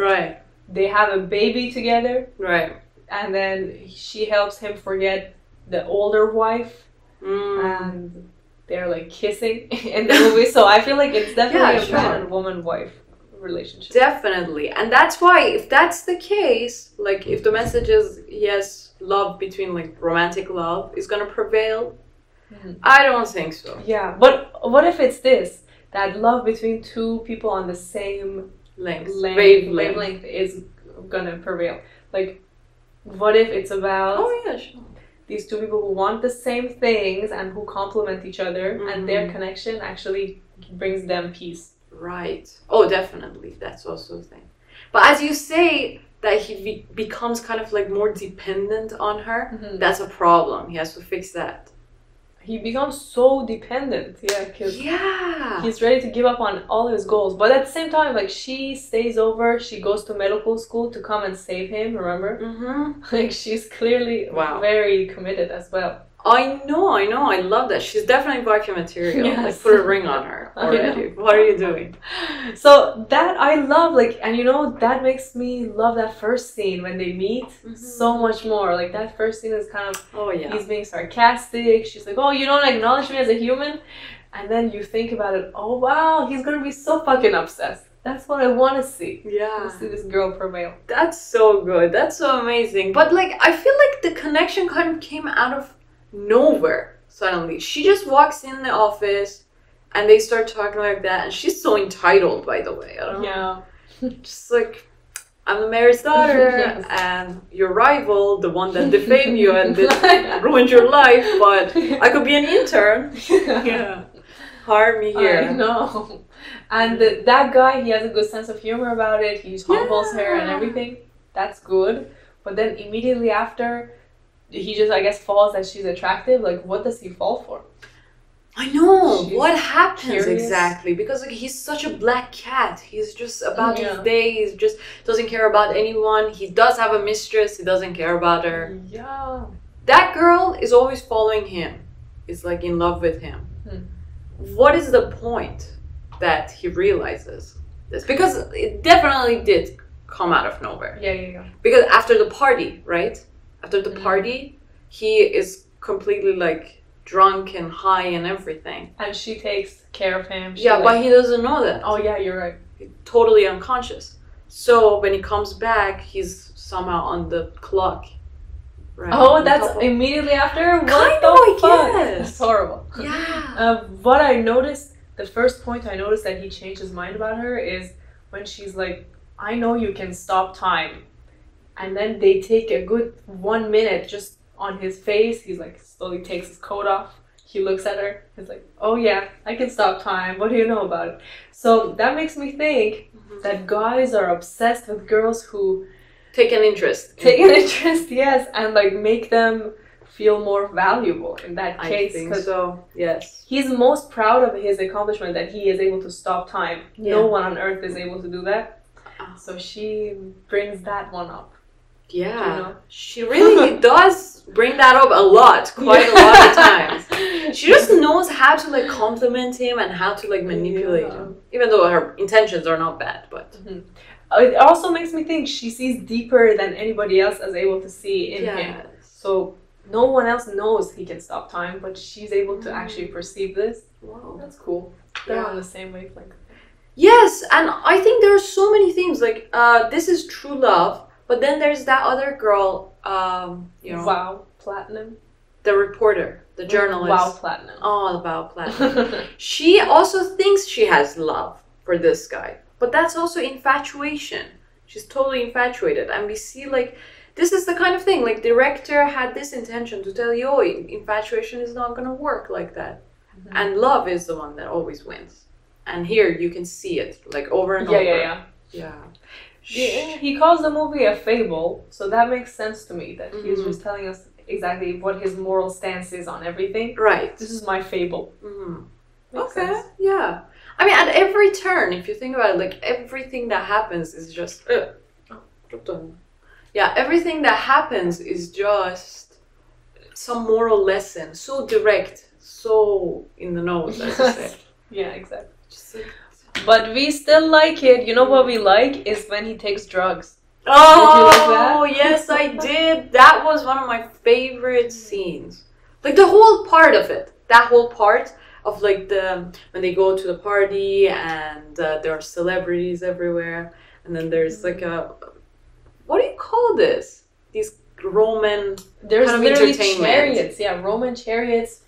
[SPEAKER 2] they have a baby together.
[SPEAKER 1] Right.
[SPEAKER 2] And then she helps him forget the older wife. And they're like kissing in the movie. So I feel like it's definitely a man and woman wife relationship.
[SPEAKER 1] Definitely. And that's why, if that's the case, like if the message is yes, love between like romantic love is gonna prevail, I don't think so.
[SPEAKER 2] Yeah, but what if it's this, that love between two people on the same wavelength is gonna prevail? Like, what if it's about these two people who want the same things and who complement each other, and their connection actually brings them peace?
[SPEAKER 1] Right. Oh, definitely. That's also a thing. But as you say, that he becomes kind of like more dependent on her, that's a problem. He has to fix that.
[SPEAKER 2] He becomes so dependent, because he's ready to give up on all his goals. But at the same time, like, she stays over, she goes to medical school to come and save him, remember? Like, she's clearly very committed as well.
[SPEAKER 1] I know, I love that. She's definitely Viking material. Yes. Like, put a ring on her already. What are you doing?
[SPEAKER 2] So that I love, like, and you know, that makes me love that first scene when they meet so much more. Like, that first scene is kind of, he's being sarcastic. She's like, oh, you don't acknowledge me as a human? And then you think about it, oh wow, he's gonna be so fucking obsessed. That's what I want to see. Yeah. To see this girl prevail.
[SPEAKER 1] That's so good. That's so amazing. But like, I feel like the connection kind of came out of nowhere suddenly. She just walks in the office and they start talking like that, and she's so entitled, by the way. I don't know. Just like, I'm the mayor's daughter and your rival, the one that defamed you and ruined your life, but I could be an intern. Hire me here.
[SPEAKER 2] I know. And that guy, he has a good sense of humor about it. He humbles her and everything. That's good. But then immediately after, he just, I guess, falls that she's attractive. Like, what does he fall for?
[SPEAKER 1] I know. What happens exactly? Because like, he's such a black cat. He's just about his day. He just doesn't care about anyone. He does have a mistress. He doesn't care about her.
[SPEAKER 2] Yeah.
[SPEAKER 1] That girl is always following him. Is like in love with him. What is the point that he realizes this? Because it definitely did come out of nowhere.
[SPEAKER 2] Yeah.
[SPEAKER 1] Because after the party, right? After the party, he is completely like drunk and high and everything.
[SPEAKER 2] And she takes care of him.
[SPEAKER 1] But he doesn't know that.
[SPEAKER 2] Oh yeah, you're right.
[SPEAKER 1] He's totally unconscious. So when he comes back, he's somehow on the clock.
[SPEAKER 2] Right? Oh, that's immediately after? What the fuck? That's horrible.
[SPEAKER 1] Yeah.
[SPEAKER 2] What I noticed, the first point I noticed that he changed his mind about her is when she's like, I know you can stop time. And then they take a good 1 minute just on his face. He's like, slowly takes his coat off. He looks at her. He's like, oh yeah, I can stop time. What do you know about it? So that makes me think that guys are obsessed with girls who
[SPEAKER 1] take an interest,
[SPEAKER 2] yes, and like make them feel more valuable in that case.
[SPEAKER 1] I think so, yes.
[SPEAKER 2] He's most proud of his accomplishment that he is able to stop time. No one on earth is able to do that. So she brings that one up.
[SPEAKER 1] Yeah, you know? She really does bring that up a lot, quite a lot of times. She just knows how to like compliment him and how to like manipulate him, even though her intentions are not bad. But
[SPEAKER 2] it also makes me think she sees deeper than anybody else is able to see in him. So no one else knows he can stop time, but she's able to actually perceive this.
[SPEAKER 1] Wow,
[SPEAKER 2] that's cool. They're on the same wavelength.
[SPEAKER 1] Yes, and I think there are so many things like this is true love. But then there's that other girl, you know.
[SPEAKER 2] Wow Platinum.
[SPEAKER 1] The reporter, the journalist.
[SPEAKER 2] Wow Platinum.
[SPEAKER 1] Oh, the Wow Platinum. She also thinks she has love for this guy. But that's also infatuation. She's totally infatuated. And we see, like, this is the kind of thing, like, director had this intention to tell you, oh, infatuation is not going to work like that. And love is the one that always wins. And here you can see it, like, over and over. Yeah.
[SPEAKER 2] He calls the movie a fable, so that makes sense to me, that he's just telling us exactly what his moral stance is on everything. Right. This is my fable.
[SPEAKER 1] Okay, sense. Yeah. I mean, at every turn, if you think about it, like, everything that happens is just... Yeah, everything that happens is just some moral lesson. So direct, so in the nose, as you say.
[SPEAKER 2] Yeah, exactly.
[SPEAKER 1] Just like...
[SPEAKER 2] But we still like it. You know what we like is when he takes drugs.
[SPEAKER 1] Oh, yes, I did. That was one of my favorite scenes. Like the whole part of it. That whole part of like when they go to the party and there are celebrities everywhere. And then there's like what do you call this? These Roman
[SPEAKER 2] There's
[SPEAKER 1] kind of
[SPEAKER 2] literally
[SPEAKER 1] entertainment.
[SPEAKER 2] chariots. Yeah, Roman chariots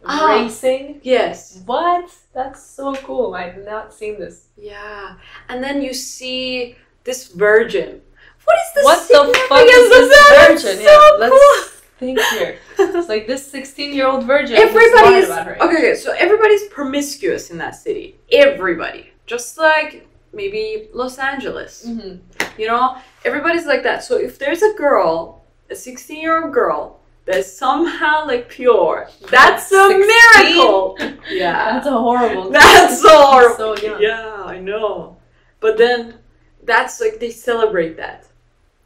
[SPEAKER 2] racing.
[SPEAKER 1] Yes.
[SPEAKER 2] What? That's so cool. I've not seen this.
[SPEAKER 1] Yeah. And then you see this virgin. What is this?
[SPEAKER 2] What the fuck is this virgin?
[SPEAKER 1] So
[SPEAKER 2] Yeah,
[SPEAKER 1] cool.
[SPEAKER 2] let's think here. It's like this 16-year-old virgin.
[SPEAKER 1] Everybody is
[SPEAKER 2] about her age.
[SPEAKER 1] okay. So everybody's promiscuous in that city. Everybody, just like maybe Los Angeles.
[SPEAKER 2] Mm-hmm.
[SPEAKER 1] You know, everybody's like that. So if there's a girl, a 16-year-old girl that is somehow like pure, that's a
[SPEAKER 2] 16?
[SPEAKER 1] miracle. Yeah,
[SPEAKER 2] That's a horrible.
[SPEAKER 1] that's so horrible.
[SPEAKER 2] So young.
[SPEAKER 1] Yeah, I know. But then that's like they celebrate that.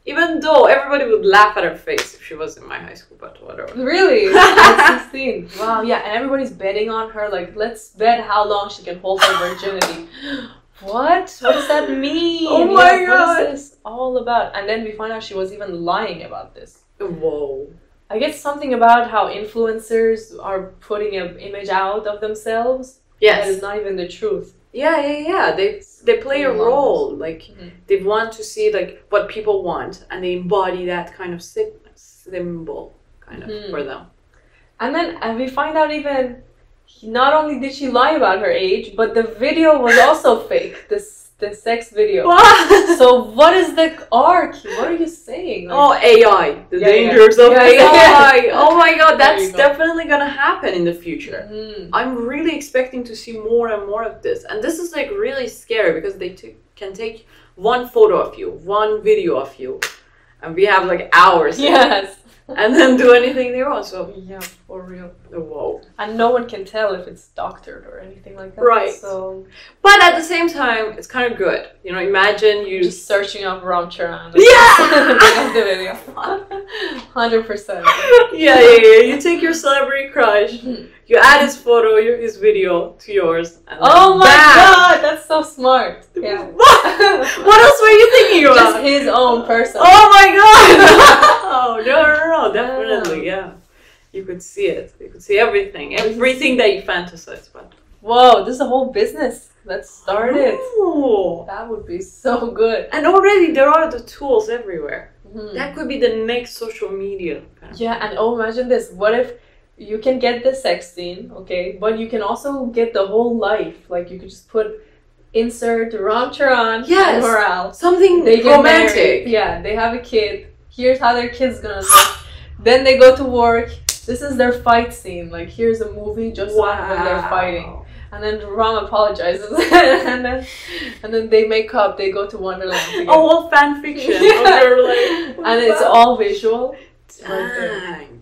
[SPEAKER 1] Even though everybody would laugh at her face if she was in my high school, but whatever.
[SPEAKER 2] Really? At 16. Wow, yeah, and everybody's betting on her, like, let's bet how long she can hold her virginity. What? What does that mean?
[SPEAKER 1] Oh my God.
[SPEAKER 2] What is this all about? And then we find out she was even lying about this.
[SPEAKER 1] Whoa.
[SPEAKER 2] I guess something about how influencers are putting an image out of themselves that is
[SPEAKER 1] Yes.
[SPEAKER 2] not even the truth.
[SPEAKER 1] Yeah. They play a role. Like they want to see like what people want, and they embody that kind of symbol kind of for them.
[SPEAKER 2] And then we find out even not only did she lie about her age, but the video was also fake. The sex video.
[SPEAKER 1] What?
[SPEAKER 2] So what is the arc? What are you saying?
[SPEAKER 1] Oh, AI. The
[SPEAKER 2] Yeah,
[SPEAKER 1] dangers
[SPEAKER 2] yeah.
[SPEAKER 1] of
[SPEAKER 2] Yeah,
[SPEAKER 1] AI.
[SPEAKER 2] yeah.
[SPEAKER 1] Oh my God,
[SPEAKER 2] There you
[SPEAKER 1] that's
[SPEAKER 2] go.
[SPEAKER 1] definitely gonna happen in the future.
[SPEAKER 2] Mhm.
[SPEAKER 1] I'm really expecting to see more and more of this. And this is like really scary because they can take one photo of you, one video of you, and we have like hours.
[SPEAKER 2] Yes.
[SPEAKER 1] And then do anything they want. So,
[SPEAKER 2] Yeah, for real.
[SPEAKER 1] whoa.
[SPEAKER 2] And no one can tell if it's doctored or anything like that.
[SPEAKER 1] Right.
[SPEAKER 2] So
[SPEAKER 1] But at the same time, it's kind of good. You know, imagine you
[SPEAKER 2] just searching up Ram Charan.
[SPEAKER 1] Yeah!
[SPEAKER 2] Bring up the video. 100%.
[SPEAKER 1] Yeah. You take your celebrity crush, you add his photo, his video to yours. And
[SPEAKER 2] Oh my
[SPEAKER 1] bam!
[SPEAKER 2] God, that's so smart. Yeah.
[SPEAKER 1] What else were you thinking about?
[SPEAKER 2] Just his own person.
[SPEAKER 1] Oh my God! Oh, no, definitely, yeah. You could see it. You could see everything that you fantasize about.
[SPEAKER 2] Whoa, this is a whole business that started.
[SPEAKER 1] Oh.
[SPEAKER 2] That would be so good.
[SPEAKER 1] And already there are the tools everywhere.
[SPEAKER 2] Mhm.
[SPEAKER 1] That could be the next social media.
[SPEAKER 2] Yeah, and imagine this. What if you can get the sex scene, okay, but you can also get the whole life. Like you could just put insert Ram Charan
[SPEAKER 1] Yes.
[SPEAKER 2] and Maral.
[SPEAKER 1] Something
[SPEAKER 2] They get
[SPEAKER 1] romantic.
[SPEAKER 2] married. Yeah, they have a kid. Here's how their kid's gonna look. Then they go to work. This is their fight scene. Like here's a movie just on when they're fighting. And then Ram apologizes, and then they make up. They go to Wonderland together.
[SPEAKER 1] Oh, all fan fiction.
[SPEAKER 2] Yeah.
[SPEAKER 1] They're like,
[SPEAKER 2] And it's all visual.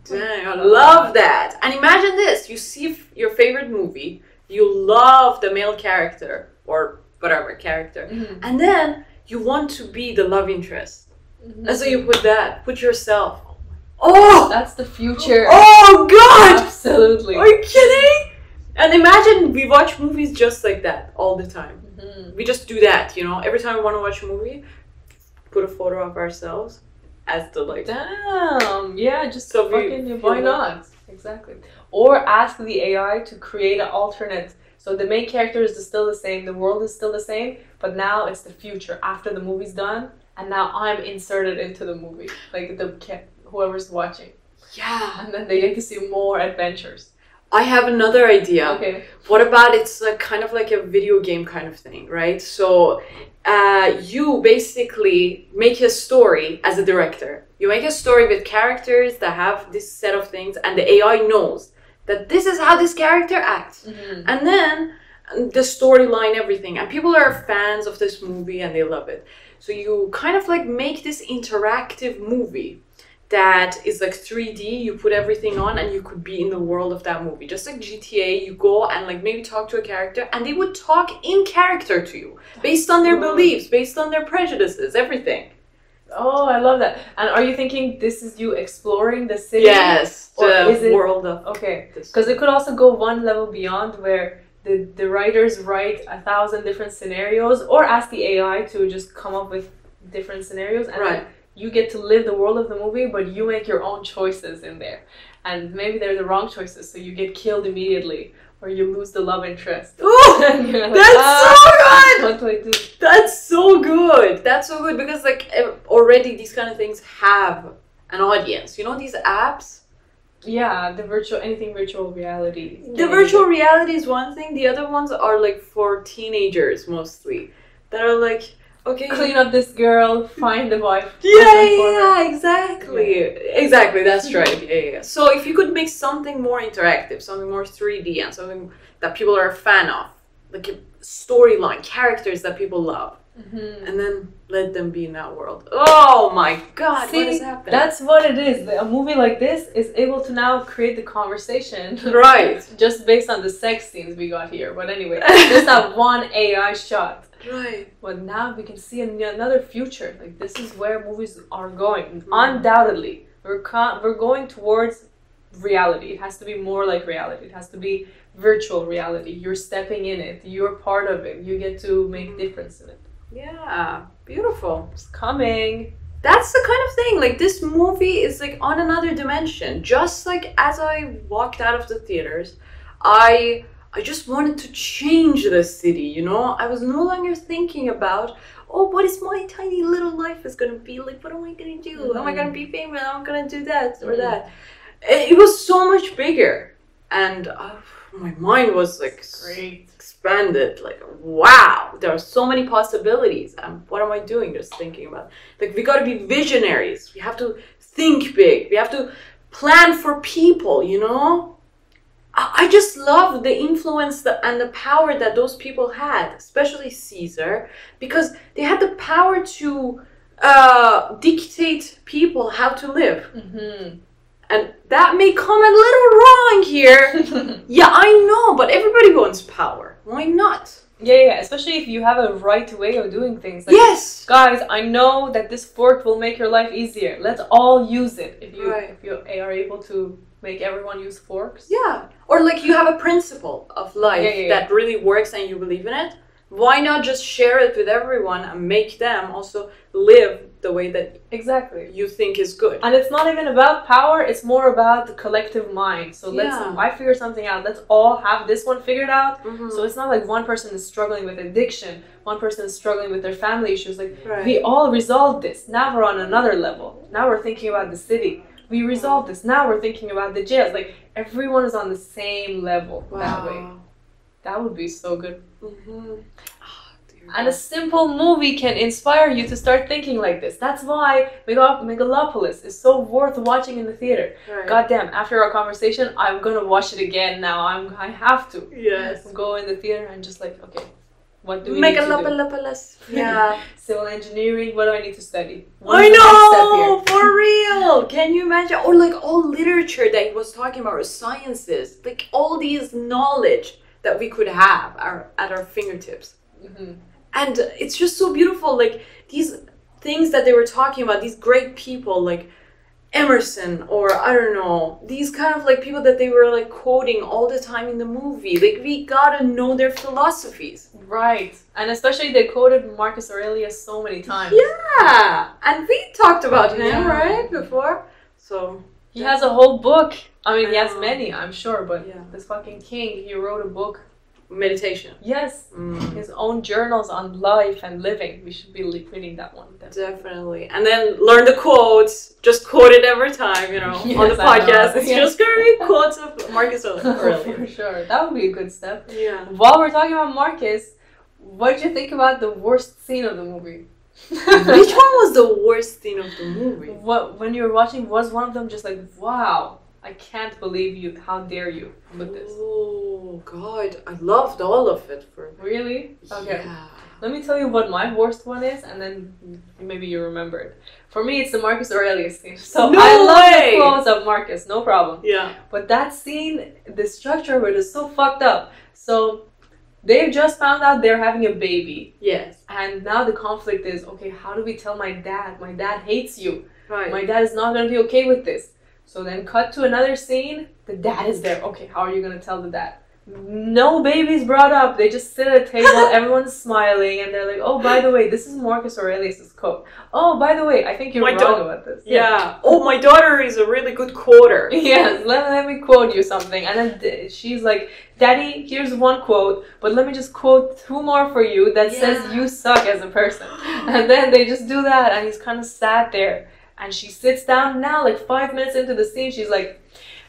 [SPEAKER 1] Dang, I love that. And imagine this: you see your favorite movie, you love the male character or whatever character, and then you want to be the love interest, and so you put yourself. Oh,
[SPEAKER 2] That's the future.
[SPEAKER 1] oh God!
[SPEAKER 2] Absolutely.
[SPEAKER 1] Are you kidding? And imagine we watch movies just like that all the time. We just do that, you know. Every time we want to watch a movie, put a photo of ourselves as the like.
[SPEAKER 2] Damn. Yeah, just
[SPEAKER 1] So we
[SPEAKER 2] fucking,
[SPEAKER 1] feel
[SPEAKER 2] why
[SPEAKER 1] that.
[SPEAKER 2] not? Exactly. Or ask the AI to create an alternate. So the main character is still the same, the world is still the same, but now it's the future after the movie's done, and now I'm inserted into the movie, like whoever's watching,
[SPEAKER 1] Yeah.
[SPEAKER 2] and then they get to see more adventures.
[SPEAKER 1] I have another idea.
[SPEAKER 2] Okay.
[SPEAKER 1] What about it's like kind of like a video game kind of thing, right? So you basically make a story as a director. You make a story with characters that have this set of things, and the AI knows that this is how this character acts. And then the storyline, everything. And people are fans of this movie and they love it. So you kind of like make this interactive movie that is like 3D, you put everything on and you could be in the world of that movie. Just like GTA, you go and like maybe talk to a character and they would talk in character to you based on their beliefs, based on their prejudices, everything.
[SPEAKER 2] Oh, I love that. And are you thinking this is you exploring the city?
[SPEAKER 1] Yes,
[SPEAKER 2] Or
[SPEAKER 1] the
[SPEAKER 2] is it-
[SPEAKER 1] world of
[SPEAKER 2] Okay,
[SPEAKER 1] this.
[SPEAKER 2] because it could also go one level beyond where the writers write 1,000 different scenarios, or ask the AI to just come up with different scenarios, and then you get to live the world of the movie, but you make your own choices in there. And maybe they're the wrong choices, so you get killed immediately, or you lose the love interest.
[SPEAKER 1] Ooh,
[SPEAKER 2] like,
[SPEAKER 1] that's so good!
[SPEAKER 2] What do I do?
[SPEAKER 1] That's so good! That's so good, because like already these kind of things have an audience. You know, these apps?
[SPEAKER 2] Yeah, anything virtual reality.
[SPEAKER 1] The virtual reality is one thing, the other ones are like for teenagers mostly. That are like, okay,
[SPEAKER 2] clean up this girl, find the wife.
[SPEAKER 1] Yeah, exactly. Yeah. Exactly, that's right. Yeah. So if you could make something more interactive, something more 3D, and something that people are a fan of, like a storyline, characters that people love, and then let them be in that world. Oh my God,
[SPEAKER 2] see,
[SPEAKER 1] what is happening?
[SPEAKER 2] That's what it is. A movie like this is able to now create the conversation.
[SPEAKER 1] Right.
[SPEAKER 2] Just based on the sex scenes we got here. But anyway, there's that one AI shot.
[SPEAKER 1] Right.
[SPEAKER 2] But now we can see another future. Like, this is where movies are going. Undoubtedly. We're going towards reality. It has to be more like reality. It has to be virtual reality. You're stepping in it. You're part of it. You get to make difference in it.
[SPEAKER 1] Yeah, beautiful.
[SPEAKER 2] It's coming.
[SPEAKER 1] That's the kind of thing. Like, this movie is like on another dimension. Just like as I walked out of the theaters, I just wanted to change the city, you know? I was no longer thinking about, oh, what is my tiny little life is going to be? Like, what am I going to do? Am I going to be famous? Am I going to do that or that? It was so much bigger. And my mind was like
[SPEAKER 2] great.
[SPEAKER 1] Expanded. Like, wow, there are so many possibilities. And what am I doing just thinking about? Like, we got to be visionaries. We have to think big. We have to plan for people, you know? I just love the influence and the power that those people had, especially Caesar, because they had the power to dictate people how to live. And that may come a little wrong here. Yeah, I know, but everybody wants power. Why not?
[SPEAKER 2] Yeah, especially if you have a right way of doing things. Like,
[SPEAKER 1] yes!
[SPEAKER 2] Guys, I know that this fork will make your life easier. Let's all use it. If you are able to make everyone use forks.
[SPEAKER 1] Yeah. Or like you have a principle of life that really works and you believe in it. Why not just share it with everyone and make them also live the way that you think is good?
[SPEAKER 2] And it's not even about power, it's more about the collective mind. So I figure something out. Let's all have this one figured out. So it's not like one person is struggling with addiction, one person is struggling with their family issues. Like, we all resolved this. Now we're on another level. Now we're thinking about the city. We resolved this. Now we're thinking about the jails. Like, everyone is on the same level that way. That would be so good. And a simple movie can inspire you to start thinking like this. That's why Megalopolis is so worth watching in the theater. Goddamn, after our conversation, I'm gonna watch it again now. I have to.
[SPEAKER 1] Yes.
[SPEAKER 2] Go in the theater and just like, okay, what do we need to do?
[SPEAKER 1] Megalopolis. Yeah.
[SPEAKER 2] Civil engineering, what do I need to study?
[SPEAKER 1] I know! For real! Can you imagine? Or like all literature that he was talking about, or sciences. Like all these knowledge that we could have at our fingertips. And it's just so beautiful, like these things that they were talking about, these great people like Emerson, or I don't know, these kind of like people that they were like quoting all the time in the movie. Like, we gotta know their philosophies.
[SPEAKER 2] Right. And especially they quoted Marcus Aurelius so many times.
[SPEAKER 1] Yeah. And we talked about him, right, before? So
[SPEAKER 2] he has a whole book. I mean, he has many, I'm sure, but this fucking king, he wrote a book.
[SPEAKER 1] Meditation.
[SPEAKER 2] Yes. His own journals on life and living. We should be reading that one.
[SPEAKER 1] Definitely. And then learn the quotes. Just quote it every time, you know, on the podcast. It's just going to be quotes of Marcus Aurelius.
[SPEAKER 2] For sure. That would be a good step.
[SPEAKER 1] Yeah.
[SPEAKER 2] While we're talking about Marcus, what did you think about the worst scene of the movie?
[SPEAKER 1] Which one was the worst scene of the movie?
[SPEAKER 2] When you were watching, was one of them just like, wow, I can't believe you, how dare you with this?
[SPEAKER 1] Oh, God. I loved all of it.
[SPEAKER 2] Really? Okay.
[SPEAKER 1] Yeah.
[SPEAKER 2] Let me tell you what my worst one is, and then maybe you remember it. For me, it's the Marcus Aurelius scene. So I love the quotes of Marcus, no problem.
[SPEAKER 1] Yeah.
[SPEAKER 2] But that scene, the structure of it is so fucked up. So they've just found out they're having a baby.
[SPEAKER 1] Yes.
[SPEAKER 2] And now the conflict is, okay, how do we tell my dad? My dad hates you.
[SPEAKER 1] Right.
[SPEAKER 2] My dad is not going to be okay with this. So then cut to another scene, the dad is there. Okay, how are you going to tell the dad? no babies brought up. They just sit at a table, everyone's smiling, and they're like, oh, by the way, this is Marcus Aurelius' quote. Oh, by the way, I think you're wrong about this.
[SPEAKER 1] Yeah. Oh, my daughter is a really good quoter.
[SPEAKER 2] Yes, let me quote you something. And then she's like, Daddy, here's one quote, but let me just quote 2 more for you that says you suck as a person. And then they just do that, and he's kind of sat there. And she sits down now, like 5 minutes into the scene, she's like,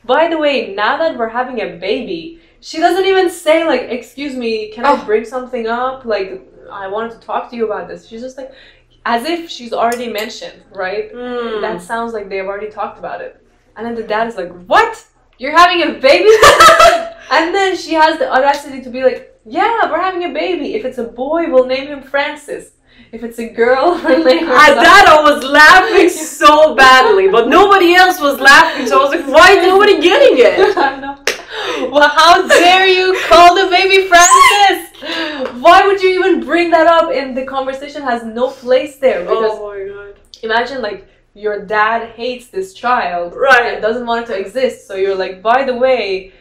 [SPEAKER 2] by the way, now that we're having a baby, she doesn't even say, like, excuse me, can I bring something up? Like, I wanted to talk to you about this. She's just like, as if she's already mentioned, right? That sounds like they've already talked about it. And then the dad is like, what? You're having a baby? And then she has the audacity to be like, yeah, we're having a baby. If it's a boy, we'll name him Francis. If it's a girl, we'll name her
[SPEAKER 1] At that, I was laughing so badly, but nobody else was laughing, so I was like, why is nobody getting it?
[SPEAKER 2] I know. Well, how dare you call the baby Francis? Why would you even bring that up? And the conversation has no place there. Because
[SPEAKER 1] oh my god.
[SPEAKER 2] Imagine, like, your dad hates this child and doesn't want it to exist. So you're like, by the way,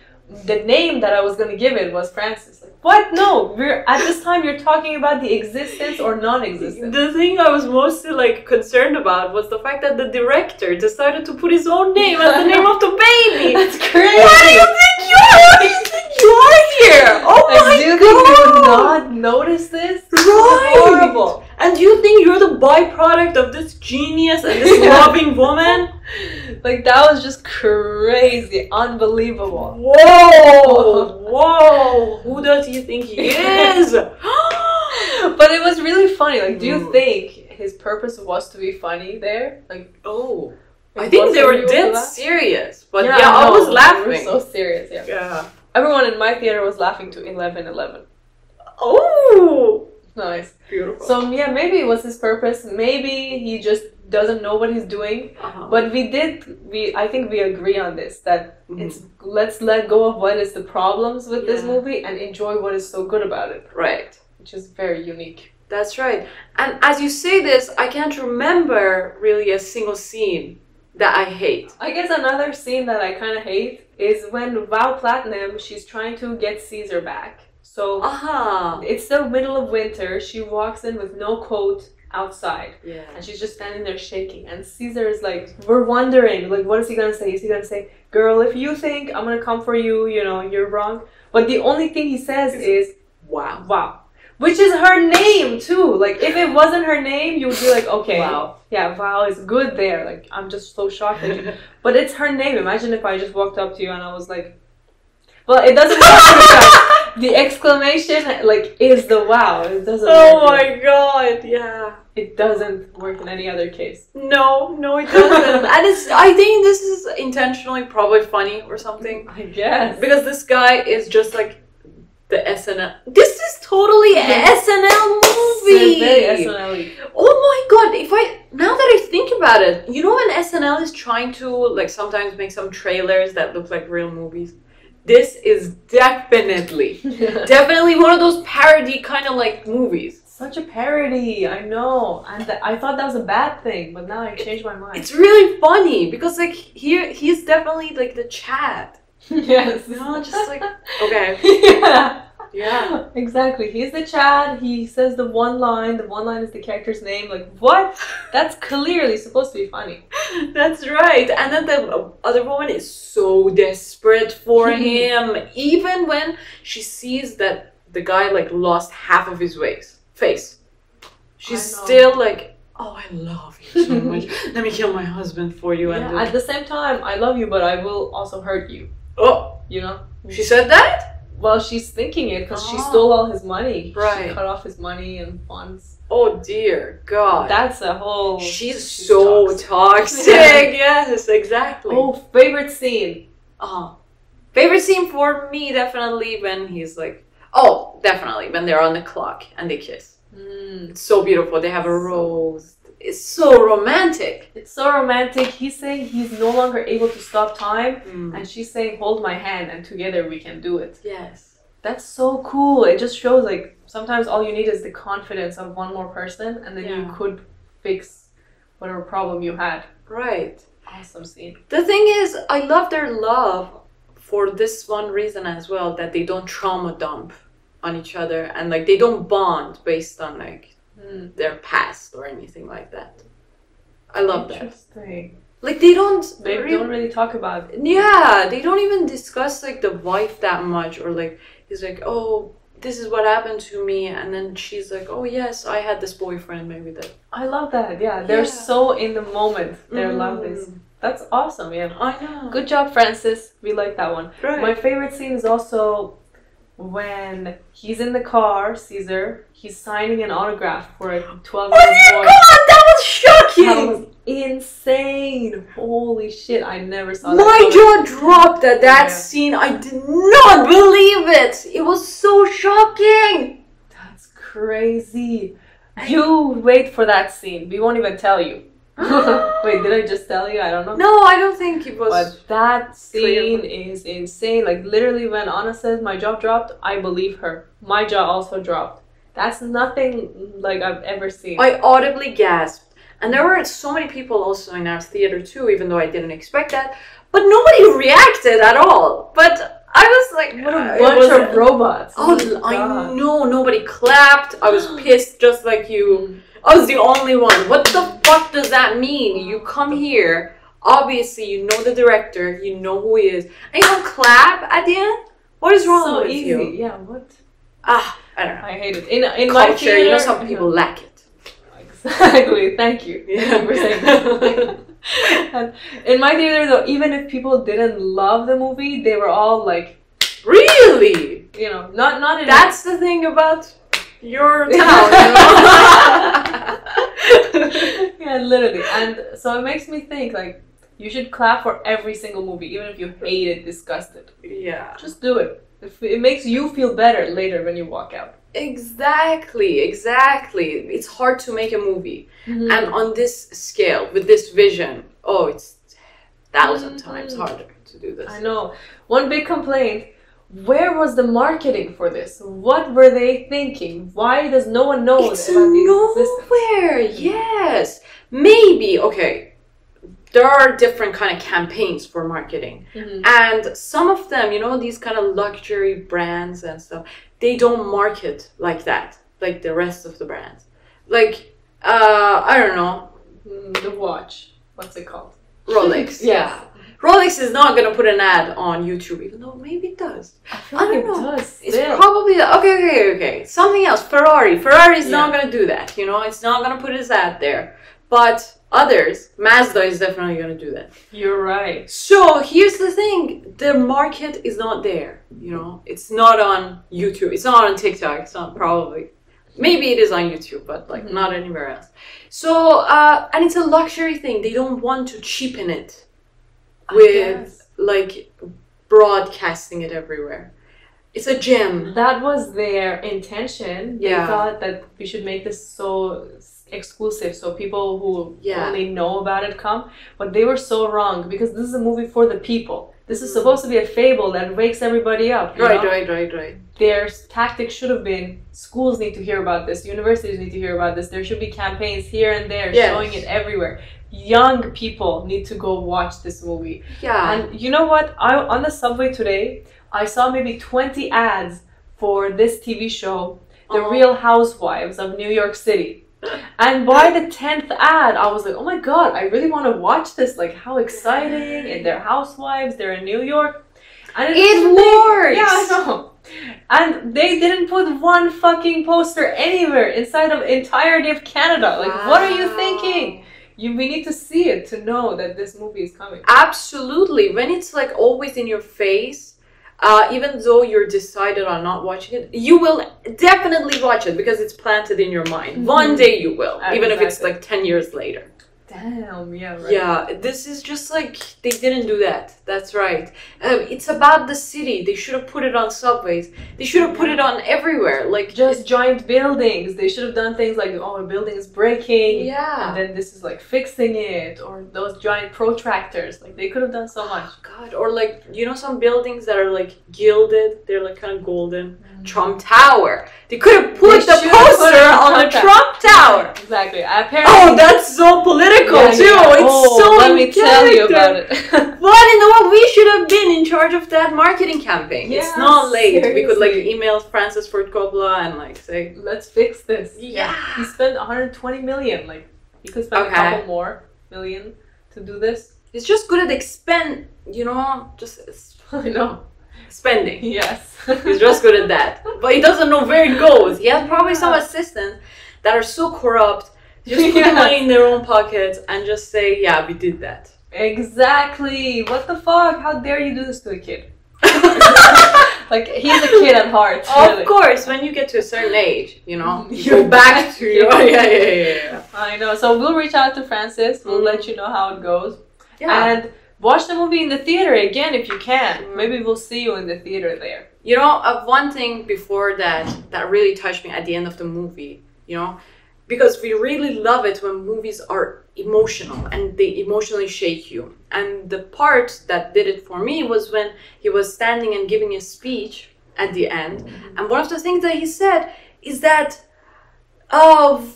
[SPEAKER 2] the name that I was going to give it was Francis. Like, what? No, at this time you're talking about the existence or non-existence.
[SPEAKER 1] The thing I was mostly like concerned about was the fact that the director decided to put his own name as the name of the baby.
[SPEAKER 2] That's crazy.
[SPEAKER 1] Why do you think you're here? Oh my god!
[SPEAKER 2] Do you think you would not notice this?
[SPEAKER 1] Right.
[SPEAKER 2] It's horrible.
[SPEAKER 1] And you think you're the byproduct of this genius and this loving woman?
[SPEAKER 2] Like, that was just crazy, unbelievable.
[SPEAKER 1] Whoa! Whoa! Who does he think he is?
[SPEAKER 2] But it was really funny. Like, do you think his purpose was to be funny there? Like,
[SPEAKER 1] I think they were dead serious. But yeah,
[SPEAKER 2] I
[SPEAKER 1] I was laughing.
[SPEAKER 2] They were so serious,
[SPEAKER 1] Yeah.
[SPEAKER 2] Everyone in my theater was laughing to 11:11.
[SPEAKER 1] Oh!
[SPEAKER 2] Nice.
[SPEAKER 1] Beautiful.
[SPEAKER 2] So, yeah, maybe it was his purpose. Maybe he just doesn't know what he's doing. But I think we agree on this, that it's, let's let go of what is the problems with this movie and enjoy what is so good about it.
[SPEAKER 1] Right.
[SPEAKER 2] Which is very unique.
[SPEAKER 1] That's right. And as you say this, I can't remember really a single scene that I hate.
[SPEAKER 2] I guess another scene that I kind of hate is when Val Platinum, she's trying to get Caesar back. So it's the middle of winter. She walks in with no coat outside. Yeah. And she's just standing there shaking. And Caesar is like, we're wondering, like, what is he going to say? Is he going to say, girl, if you think I'm going to come for you, you know, you're wrong. But the only thing he says is, wow. Wow. Which is her name, too. Like, if it wasn't her name, you would be like, okay. Wow. Yeah, Val is good there. Like, I'm just so shocked that you... But it's her name. Imagine if I just walked up to you and I was like... Well, it doesn't work because the exclamation, like, is the wow. It doesn't work.
[SPEAKER 1] Oh my god, yeah.
[SPEAKER 2] It doesn't work in any other case.
[SPEAKER 1] No, it doesn't. And I think this is intentionally probably funny or something.
[SPEAKER 2] I guess.
[SPEAKER 1] Because this guy is just like the SNL. This is totally an SNL movie.
[SPEAKER 2] It's very SNL-y.
[SPEAKER 1] Oh my god, now that I think about it, you know when SNL is trying to like sometimes make some trailers that look like real movies? This is definitely one of those parody kind of like movies.
[SPEAKER 2] Such a parody, I know. And I thought that was a bad thing, but now I changed my mind.
[SPEAKER 1] It's really funny because like he's definitely like the Chad.
[SPEAKER 2] Yes.
[SPEAKER 1] You know, just like, okay. Yeah.
[SPEAKER 2] Exactly. He's the Chad. He says the one line. The one line is the character's name. Like, what? That's clearly supposed to be funny.
[SPEAKER 1] That's right. And then the other woman is so desperate for him. Even when she sees that the guy, like, lost half of his face. She's still like, oh, I love you so much. Let me kill my husband for you.
[SPEAKER 2] Yeah, at the same time, I love you, but I will also hurt you.
[SPEAKER 1] Oh.
[SPEAKER 2] You know?
[SPEAKER 1] She said that?
[SPEAKER 2] Well, she's thinking it because she stole all his money.
[SPEAKER 1] Right.
[SPEAKER 2] She cut off his money and funds.
[SPEAKER 1] Oh dear God.
[SPEAKER 2] That's a whole...
[SPEAKER 1] She's so toxic. Yes, exactly.
[SPEAKER 2] Oh, favorite scene.
[SPEAKER 1] Favorite scene for me, definitely when he's like... Oh, definitely when they're on the clock and they kiss. It's so beautiful. They have a rose. It's so romantic.
[SPEAKER 2] It's so romantic. He's saying he's no longer able to stop time. And she's saying, hold my hand and together we can do it.
[SPEAKER 1] Yes.
[SPEAKER 2] That's so cool. It just shows like sometimes all you need is the confidence of one more person and then you could fix whatever problem you had.
[SPEAKER 1] Right.
[SPEAKER 2] Awesome scene.
[SPEAKER 1] The thing is, I love their love for this one reason as well, that they don't trauma dump on each other, and like they don't bond based on like their past or anything like that. I love that.
[SPEAKER 2] Interesting.
[SPEAKER 1] Like they don't
[SPEAKER 2] really talk about it.
[SPEAKER 1] Yeah, they don't even discuss like the wife that much, or like he's like, oh, this is what happened to me, and then she's like, oh yes, I had this boyfriend, maybe that.
[SPEAKER 2] I love that. Yeah, they're so in the moment. Their love is. That's awesome. Yeah,
[SPEAKER 1] I know.
[SPEAKER 2] Good job, Francis. We like that one.
[SPEAKER 1] Right.
[SPEAKER 2] My favorite scene is also when he's in the car, Caesar. He's signing an autograph for a 12-year-old boy.
[SPEAKER 1] Oh my god, that was shocking!
[SPEAKER 2] That was insane. Holy shit, I never saw that.
[SPEAKER 1] My jaw dropped at that scene. I did not believe it. It was so shocking.
[SPEAKER 2] That's crazy. You wait for that scene. We won't even tell you. Wait, did I just tell you? I don't know.
[SPEAKER 1] No, I don't think it was.
[SPEAKER 2] But that scene is insane. Like literally when Anna says my jaw dropped, I believe her. My jaw also dropped. That's nothing like I've ever seen.
[SPEAKER 1] I audibly gasped. And there were so many people also in our theater too, even though I didn't expect that. But nobody reacted at all. But I was like,
[SPEAKER 2] what a bunch of robots.
[SPEAKER 1] Oh, I know. Nobody clapped. I was pissed just like you. I was the only one. What the fuck does that mean? You come here, obviously you know the director, you know who he is, and you don't clap at the end? What is wrong with you?
[SPEAKER 2] Yeah, what?
[SPEAKER 1] I don't know.
[SPEAKER 2] I hate it. In
[SPEAKER 1] culture,
[SPEAKER 2] my theater,
[SPEAKER 1] you know, some people lack it.
[SPEAKER 2] Exactly. Thank you. Thank you for saying that. And in my theater, though, even if people didn't love the movie, they were all like,
[SPEAKER 1] really?
[SPEAKER 2] You know, not in.
[SPEAKER 1] That's the thing about your town, you know?
[SPEAKER 2] Yeah, literally. And so it makes me think, like, you should clap for every single movie, even if you hate it, disgust it.
[SPEAKER 1] Yeah.
[SPEAKER 2] Just do it. It makes you feel better later when you walk out.
[SPEAKER 1] Exactly. It's hard to make a movie. And on this scale, with this vision, it's 1,000 times harder to do this.
[SPEAKER 2] I know. One big complaint, where was the marketing for this? What were they thinking? Why does no one know
[SPEAKER 1] it's
[SPEAKER 2] about these
[SPEAKER 1] nowhere, yes. Maybe, okay, there are different kind of campaigns for marketing. And some of them, you know, these kind of luxury brands and stuff, they don't market like that, like the rest of the brands. Like, I don't know.
[SPEAKER 2] The watch. What's it called?
[SPEAKER 1] Rolex. Yeah. Rolex is not going to put an ad on YouTube, even though maybe it does.
[SPEAKER 2] I don't know. It does.
[SPEAKER 1] It's probably... Okay. Something else. Ferrari. Ferrari's not going to do that, you know? It's not going to put his ad there. But others, Mazda is definitely going to do that.
[SPEAKER 2] You're right.
[SPEAKER 1] So here's the thing. The market is not there, you know? It's not on YouTube. It's not on TikTok. It's not probably... Maybe it is on YouTube, but like not anywhere else. So, and it's a luxury thing. They don't want to cheapen it with like broadcasting it everywhere. It's a gem.
[SPEAKER 2] That was their intention. They thought that we should make this so exclusive so people who only know about it come. But they were so wrong, because this is a movie for the people. This is supposed to be a fable that wakes everybody up.
[SPEAKER 1] Right.
[SPEAKER 2] Their tactic should have been, schools need to hear about this, universities need to hear about this, there should be campaigns here and there showing it everywhere. Young people need to go watch this movie.
[SPEAKER 1] Yeah.
[SPEAKER 2] And you know what? On the subway today, I saw maybe 20 ads for this TV show, The Real Housewives of New York City. And by the 10th ad, I was like, oh my god, I really want to watch this. Like, how exciting. And they're housewives, they're in New York. And
[SPEAKER 1] it works!
[SPEAKER 2] Yeah, I know. And they didn't put one fucking poster anywhere inside of entirety of Canada. Like, what are you thinking? We need to see it to know that this movie is coming.
[SPEAKER 1] Absolutely. When it's like always in your face, even though you're decided on not watching it, you will definitely watch it because it's planted in your mind. One day you will, even if it's like 10 years later.
[SPEAKER 2] Damn, yeah, right.
[SPEAKER 1] Yeah, this is just like, they didn't do that. That's right. It's about the city. They should have put it on subways. They should have put it on everywhere. Like,
[SPEAKER 2] just giant buildings. They should have done things like, oh, a building is breaking.
[SPEAKER 1] Yeah.
[SPEAKER 2] And then this is like fixing it. Or those giant protractors. Like, they could have done so much.
[SPEAKER 1] Oh, God. Or like, you know, some buildings that are like gilded. They're like kind of golden. Trump Tower. They could have put the poster on the Trump Tower.
[SPEAKER 2] Exactly. exactly. Apparently,
[SPEAKER 1] Oh, that's so political
[SPEAKER 2] Yeah,
[SPEAKER 1] too.
[SPEAKER 2] yeah.
[SPEAKER 1] It's so
[SPEAKER 2] let
[SPEAKER 1] in
[SPEAKER 2] me tell you
[SPEAKER 1] character.
[SPEAKER 2] about it.
[SPEAKER 1] What in the world? We should have been in charge of that marketing campaign.
[SPEAKER 2] Yeah,
[SPEAKER 1] It's not late. We could like
[SPEAKER 2] seriously.
[SPEAKER 1] email Francis Ford Coppola and like say,
[SPEAKER 2] Let's fix this.
[SPEAKER 1] Yeah.
[SPEAKER 2] He spent 120 million. Like, you could spend a
[SPEAKER 1] Okay.
[SPEAKER 2] couple more million to do this.
[SPEAKER 1] he's just good at
[SPEAKER 2] I know.
[SPEAKER 1] spending.
[SPEAKER 2] Yes.
[SPEAKER 1] He's just good at that. But he doesn't know where it goes. He has probably some assistants that are so corrupt. Just put the money in their own pockets and just say, yeah, we did that.
[SPEAKER 2] Exactly. What the fuck? How dare you do this to a kid? Like, he's a kid at heart. Really.
[SPEAKER 1] Of course, when you get to a certain age, you
[SPEAKER 2] You're
[SPEAKER 1] go back to your... Yeah.
[SPEAKER 2] I know. So we'll reach out to Francis. We'll let you know how it goes.
[SPEAKER 1] Yeah.
[SPEAKER 2] And watch the movie in the theater again if you can. Maybe we'll see you in the theater there.
[SPEAKER 1] One thing before that really touched me at the end of the movie, because we really love it when movies are emotional and they emotionally shake you. And the part that did it for me was when he was standing and giving a speech at the end. And one of the things that he said is that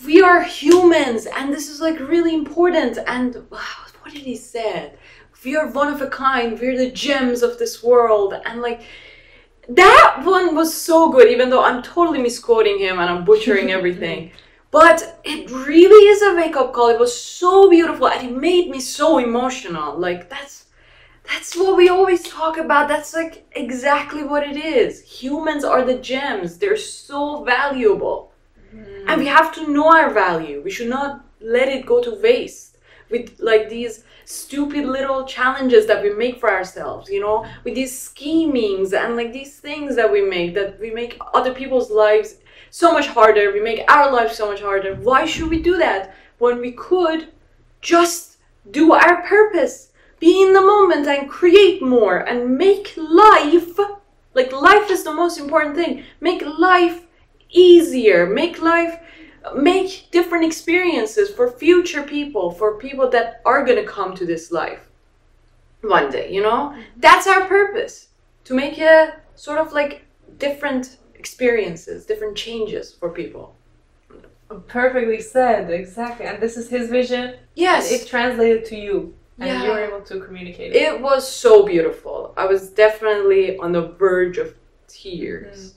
[SPEAKER 1] we are humans and this is like really important. And what did he say? We are one of a kind. We're the gems of this world. And like, that one was so good, even though I'm totally misquoting him and I'm butchering everything. But it really is a wake-up call. It was so beautiful and it made me so emotional. Like, that's what we always talk about. That's like exactly what it is. Humans are the gems. They're so valuable. And we have to know our value. We should not let it go to waste with like these stupid little challenges that we make for ourselves, with these schemings and like these things that we make other people's lives so much harder. We make our lives so much harder. Why should we do that when we could just do our purpose, be in the moment and create more and make life, like life is the most important thing. Make life easier, make different experiences for future people, for people that are going to come to this life one day, That's our purpose, to make a sort of like different experiences, different changes for people.
[SPEAKER 2] Perfectly said, exactly. And this is his vision.
[SPEAKER 1] Yes.
[SPEAKER 2] And it translated to you. And you were able to communicate it.
[SPEAKER 1] It was so beautiful. I was definitely on the verge of tears.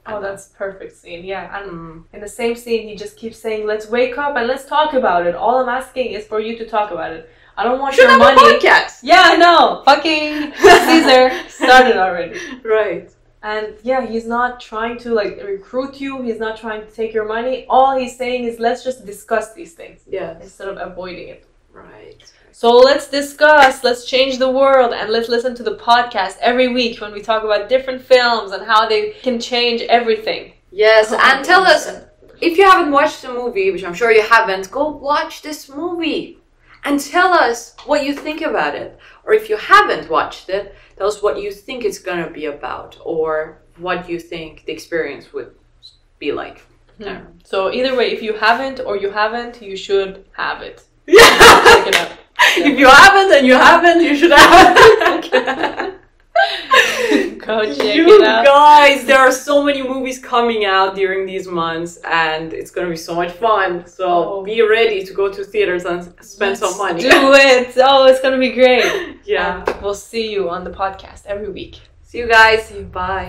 [SPEAKER 2] Oh, that's perfect scene. Yeah. And in the same scene, he just keeps saying, let's wake up and let's talk about it. All I'm asking is for you to talk about it. I don't want your money.
[SPEAKER 1] Should have a podcast.
[SPEAKER 2] Yeah, I know. Fucking Caesar started already.
[SPEAKER 1] Right.
[SPEAKER 2] And yeah, he's not trying to like recruit you. He's not trying to take your money. All he's saying is let's just discuss these things.
[SPEAKER 1] Yeah.
[SPEAKER 2] Instead of avoiding it.
[SPEAKER 1] Right.
[SPEAKER 2] So let's discuss, let's change the world, and let's listen to the podcast every week when we talk about different films and how they can change everything.
[SPEAKER 1] Yes, and tell us, if you haven't watched the movie, which I'm sure you haven't, go watch this movie and tell us what you think about it. Or if you haven't watched it, tell us what you think it's going to be about or what you think the experience would be like.
[SPEAKER 2] Yeah. So either way, if you haven't or you haven't, you should have it.
[SPEAKER 1] Yeah.
[SPEAKER 2] Check it out. Yeah.
[SPEAKER 1] If you haven't and you haven't, you should have it.
[SPEAKER 2] Go check
[SPEAKER 1] You
[SPEAKER 2] it out.
[SPEAKER 1] guys, there are so many movies coming out during these months and it's going to be so much fun. So be ready to go to theaters and spend some money.
[SPEAKER 2] Do it. Oh, it's going to be great.
[SPEAKER 1] Yeah.
[SPEAKER 2] We'll see you on the podcast every week.
[SPEAKER 1] See you guys. Bye.